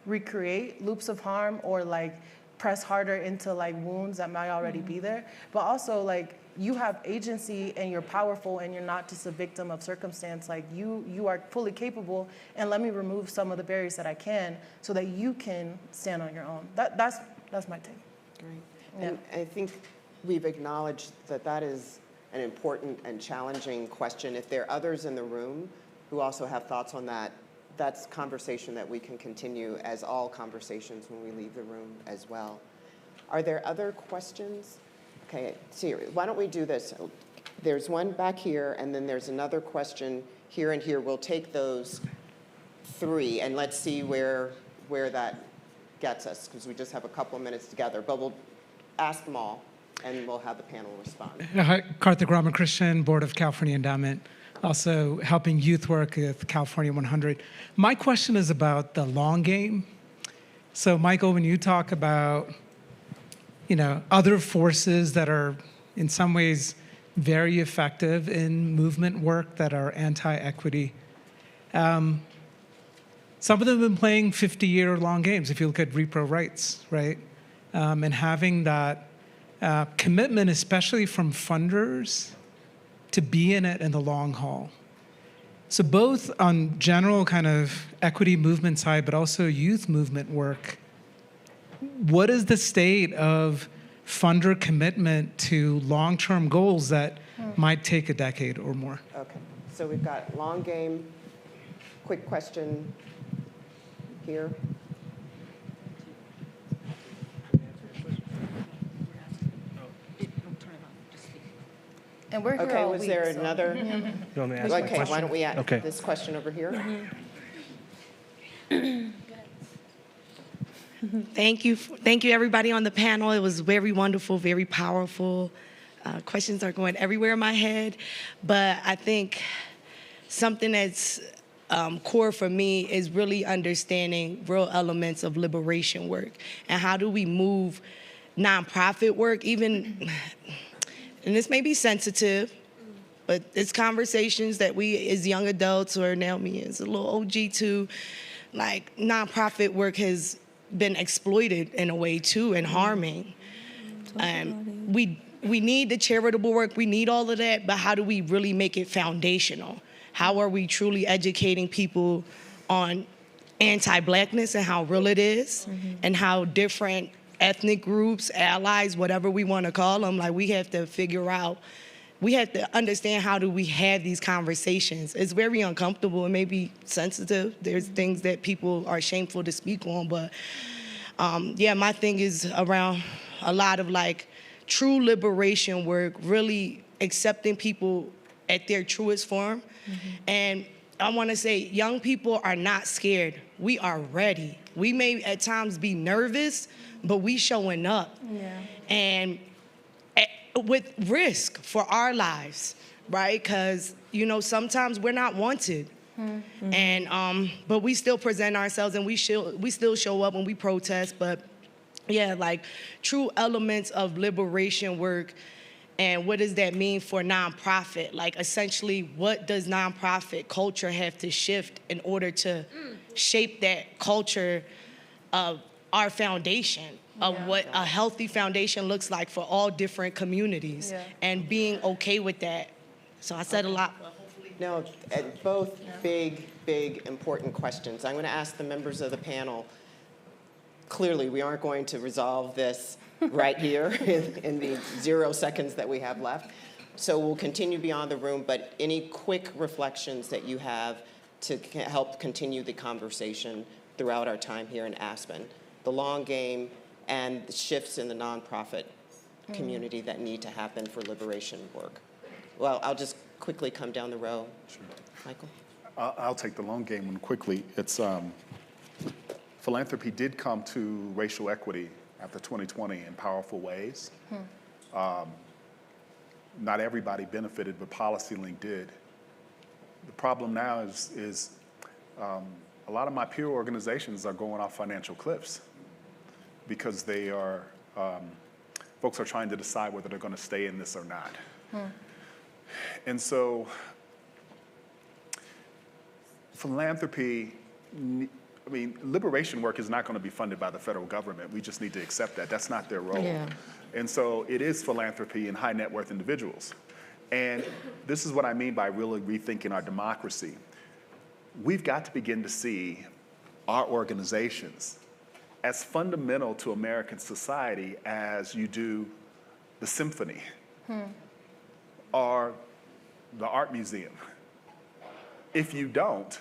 recreate loops of harm or, like, press harder into, like, wounds that might already be there, but also, like, you have agency and you're powerful and you're not just a victim of circumstance. Like, you are fully capable, and let me remove some of the barriers that I can so that you can stand on your own. That's my take. Great. Yeah. And I think we've acknowledged that is an important and challenging question. If there are others in the room who also have thoughts on that, that's conversation that we can continue, as all conversations when we leave the room as well. Are there other questions? Okay, Siri, why don't we do this? There's one back here, and then there's another question here and here. We'll take those three, and let's see where that gets us, because we just have a couple of minutes together. But we'll ask them all, and we'll have the panel respond. Hi, Karthik Ramakrishnan, Board of California Endowment, also helping youth work with California 100. My question is about the long game. So, Michael, when you talk about other forces that are in some ways very effective in movement work that are anti-equity. Some of them have been playing 50-year long games, if you look at repro rights, right? And having that commitment, especially from funders, to be in it in the long haul. So both on general kind of equity movement side, but also youth movement work, what is the state of funder commitment to long-term goals that might take a decade or more? Okay, so we've got long game, quick question here. And we're here Okay, all was week, there so- another? You want me to ask my Okay, question? why don't we add Okay. this question over here? Thank you, everybody on the panel. It was very wonderful, very powerful. Questions are going everywhere in my head, but I think something that's core for me is really understanding real elements of liberation work and how do we move nonprofit work, even, and this may be sensitive, but it's conversations that we as young adults, or now me as a little OG too, like nonprofit work has been exploited in a way too and harming. We need the charitable work, we need all of that, but how do we really make it foundational? How are we truly educating people on anti-Blackness and how real it is, and how different ethnic groups, allies, whatever we want to call them, like we have to figure out, we have to understand how do we have these conversations. It's very uncomfortable and maybe sensitive. There's things that people are shameful to speak on, but yeah, my thing is around a lot of like true liberation work, really accepting people at their truest form. And I want to say young people are not scared. We are ready. We may at times be nervous, but we showing up. Yeah. And with risk for our lives, right? Because, sometimes we're not wanted. And, but we still present ourselves and we still show up when we protest, but yeah, like true elements of liberation work. And what does that mean for nonprofit? Like essentially, what does nonprofit culture have to shift in order to shape that culture of our foundation, of what a healthy foundation looks like for all different communities, and being okay with that. So I said a lot, but hopefully. No, both big, important questions. I'm going to ask the members of the panel. Clearly, we aren't going to resolve this right here in the 0 seconds that we have left. So we'll continue beyond the room, but any quick reflections that you have to help continue the conversation throughout our time here in Aspen, the long game and the shifts in the nonprofit community that need to happen for liberation work. Well, I'll just quickly come down the row. Sure. Michael? I'll take the long game one quickly. It's philanthropy did come to racial equity after 2020 in powerful ways. Not everybody benefited, but PolicyLink did. The problem now is a lot of my peer organizations are going off financial cliffs because they are, folks are trying to decide whether they're going to stay in this or not. And so philanthropy, liberation work is not going to be funded by the federal government. We just need to accept that. That's not their role. Yeah. And so it is philanthropy in high net worth individuals. And this is what I mean by really rethinking our democracy. We've got to begin to see our organizations as fundamental to American society as you do the symphony or the art museum. If you don't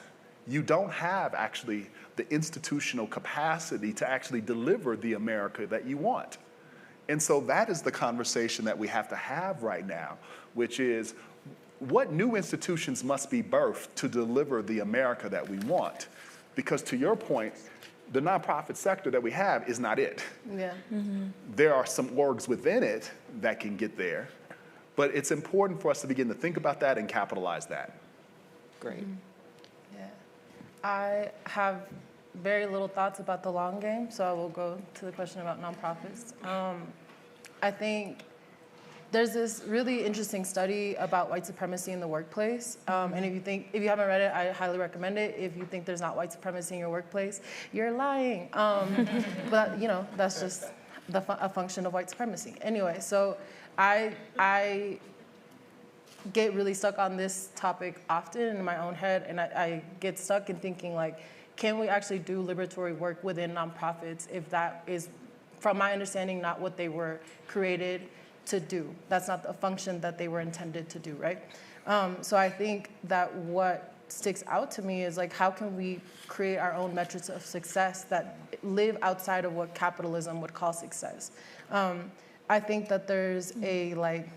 have actually the institutional capacity to actually deliver the America that you want. And so that is the conversation that we have to have right now, which is what new institutions must be birthed to deliver the America that we want? Because to your point, the nonprofit sector that we have is not it. Yeah. There are some orgs within it that can get there, but it's important for us to begin to think about that and capitalize that. Great. Yeah. I have very little thoughts about the long game, so I will go to the question about nonprofits. I think there's this really interesting study about white supremacy in the workplace. And if you haven't read it, I highly recommend it. If you think there's not white supremacy in your workplace, you're lying. But that's just a function of white supremacy. Anyway, so I get really stuck on this topic often in my own head, and I get stuck in thinking like, can we actually do liberatory work within nonprofits if that is, from my understanding, not what they were created to do? That's not the function that they were intended to do, right? So I think that what sticks out to me is like, how can we create our own metrics of success that live outside of what capitalism would call success? I think that there's a like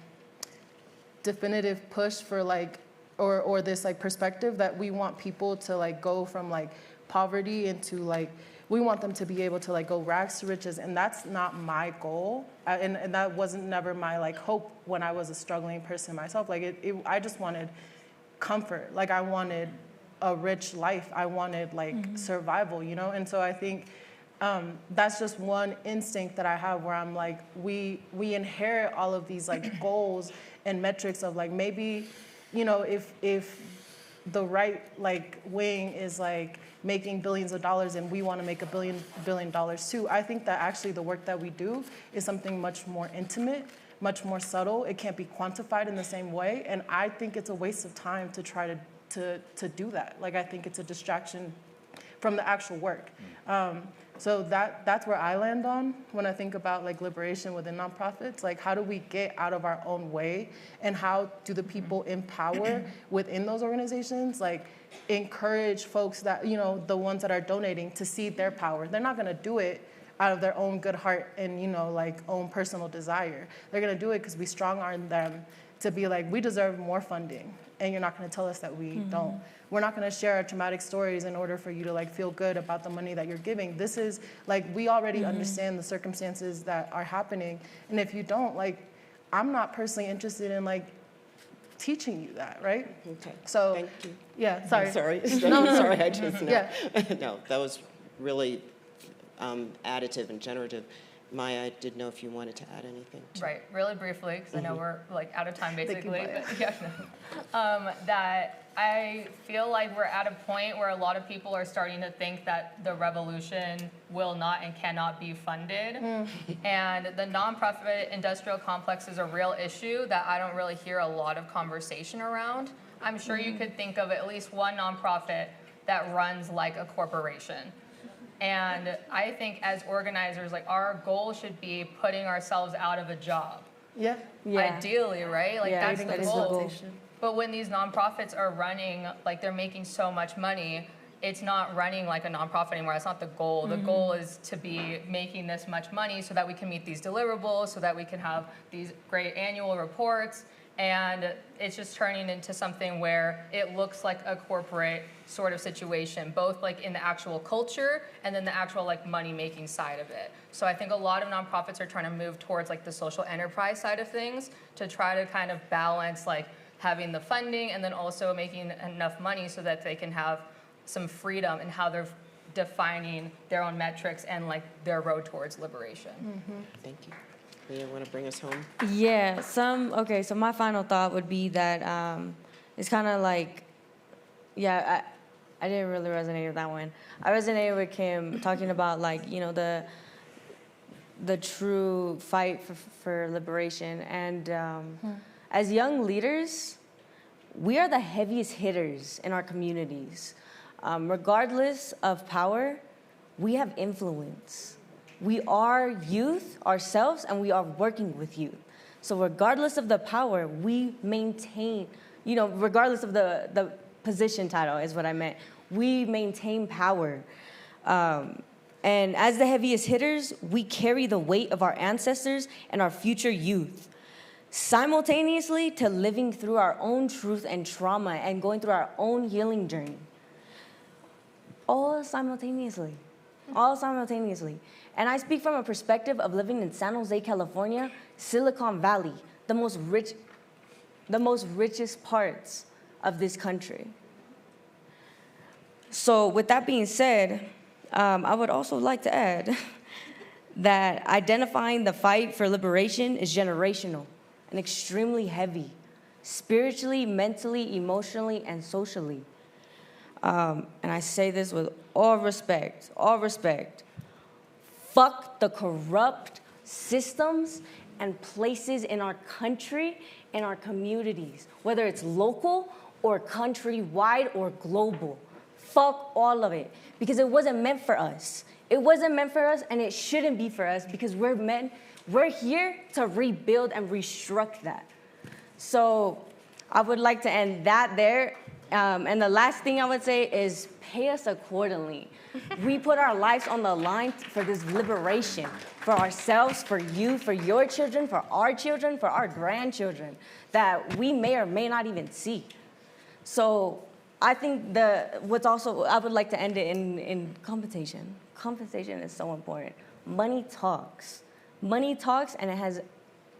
definitive push for like, or this like perspective that we want people to like go from like poverty into like, we want them to be able to like go rags to riches, and that's not my goal, and that wasn't never my like hope when I was a struggling person myself. Like I just wanted comfort, like I wanted a rich life, I wanted like survival, and so I think that's just one instinct that I have where I'm like, we inherit all of these like goals and metrics of like, maybe, if the right like wing is like making billions of dollars and we want to make $1 billion too. I think that actually the work that we do is something much more intimate, much more subtle. It can't be quantified in the same way. And I think it's a waste of time to try to do that. Like, I think it's a distraction from the actual work. So that's where I land on when I think about like liberation within nonprofits. Like, how do we get out of our own way, and how do the people in power within those organizations like encourage folks that, the ones that are donating, to see their power? They're not gonna do it out of their own good heart and, like own personal desire. They're gonna do it because we strong arm them to be like, we deserve more funding, and you're not gonna tell us that we don't. We're not gonna share our traumatic stories in order for you to like feel good about the money that you're giving. This is like, we already understand the circumstances that are happening. And if you don't, like, I'm not personally interested in like teaching you that, right? Okay. So, thank you. Yeah, sorry. I'm sorry. No. Sorry, I just, no. Yeah. No, that was really additive and generative. Maya, I didn't know if you wanted to add anything. Right, really briefly, because I know we're like out of time basically. But, yeah, no. That I feel like we're at a point where a lot of people are starting to think that the revolution will not and cannot be funded. And the nonprofit industrial complex is a real issue that I don't really hear a lot of conversation around. I'm sure you could think of at least one nonprofit that runs like a corporation. And I think as organizers, like, our goal should be putting ourselves out of a job. Yeah. Ideally, right? Like, Yeah, that's the goal. But when these nonprofits are running, like, they're making so much money, it's not running like a nonprofit anymore. That's not the goal. The goal is to be making this much money so that we can meet these deliverables, so that we can have these great annual reports. And it's just turning into something where it looks like a corporate sort of situation, both like in the actual culture and then the actual like money-making side of it. So I think a lot of nonprofits are trying to move towards like the social enterprise side of things to try to kind of balance like having the funding and then also making enough money so that they can have some freedom in how they're defining their own metrics and like their road towards liberation. Thank you. Meyia, want to bring us home? Yeah, okay, so my final thought would be that it's kind of like, I didn't really resonate with that one. I resonated with Kim talking about like, the true fight for liberation. And as young leaders, we are the heaviest hitters in our communities. Regardless of power, we have influence. We are youth ourselves, and we are working with youth. So regardless of the power, we maintain, regardless of the position title is what I meant, we maintain power. And as the heaviest hitters, we carry the weight of our ancestors and our future youth, simultaneously to living through our own truth and trauma and going through our own healing journey. All simultaneously. And I speak from a perspective of living in San Jose, California, Silicon Valley, the most richest parts of this country. So with that being said, I would also like to add that identifying the fight for liberation is generational and extremely heavy, spiritually, mentally, emotionally, and socially. And I say this with all respect, fuck the corrupt systems and places in our country and our communities, whether it's local or countrywide or global. Fuck all of it, because it wasn't meant for us. It wasn't meant for us, and it shouldn't be for us, because we're here to rebuild and restructure that. So I would like to end that there. And the last thing I would say is pay us accordingly. We put our lives on the line for this liberation, for ourselves, for you, for your children, for our grandchildren, that we may or may not even see. So I think what's also, I would like to end it in compensation. Compensation is so important. Money talks. Money talks, and it has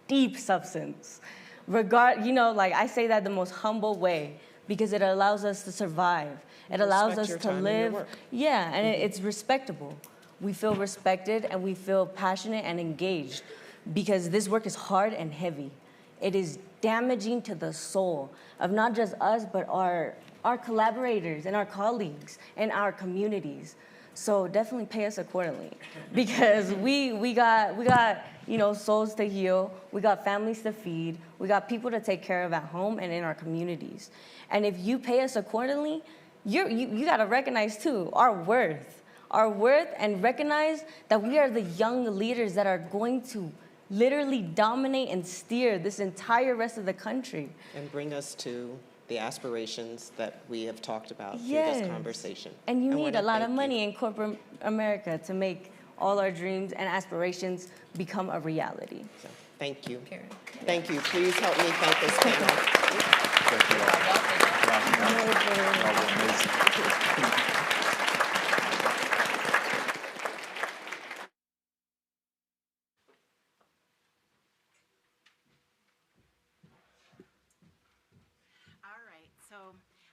deep substance. Like I say that the most humble way, because it allows us to survive. It allows us to live. Yeah, and it's respectable. We feel respected, and we feel passionate and engaged, because this work is hard and heavy. It is damaging to the soul of not just us, but our collaborators and our colleagues and our communities. So definitely pay us accordingly, because we got souls to heal, we got families to feed, we got people to take care of at home and in our communities. And if you pay us accordingly, you got to recognize too our worth, and recognize that we are the young leaders that are going to literally dominate and steer this entire rest of the country. And bring us to the aspirations that we have talked about through this conversation. And you need a lot of money in corporate America to make all our dreams and aspirations become a reality. So, thank you. Karen. Thank you. Please help me thank this panel. Thank you all.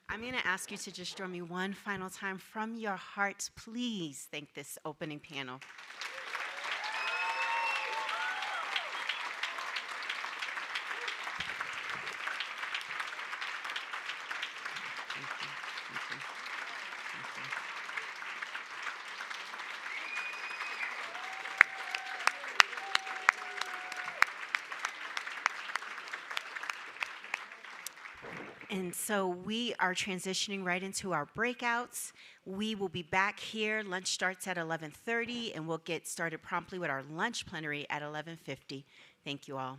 I'm going to ask you to just join me one final time from your hearts. Please thank this opening panel. And so we are transitioning right into our breakouts. We will be back here. Lunch starts at 11:30, and we'll get started promptly with our lunch plenary at 11:50. Thank you all.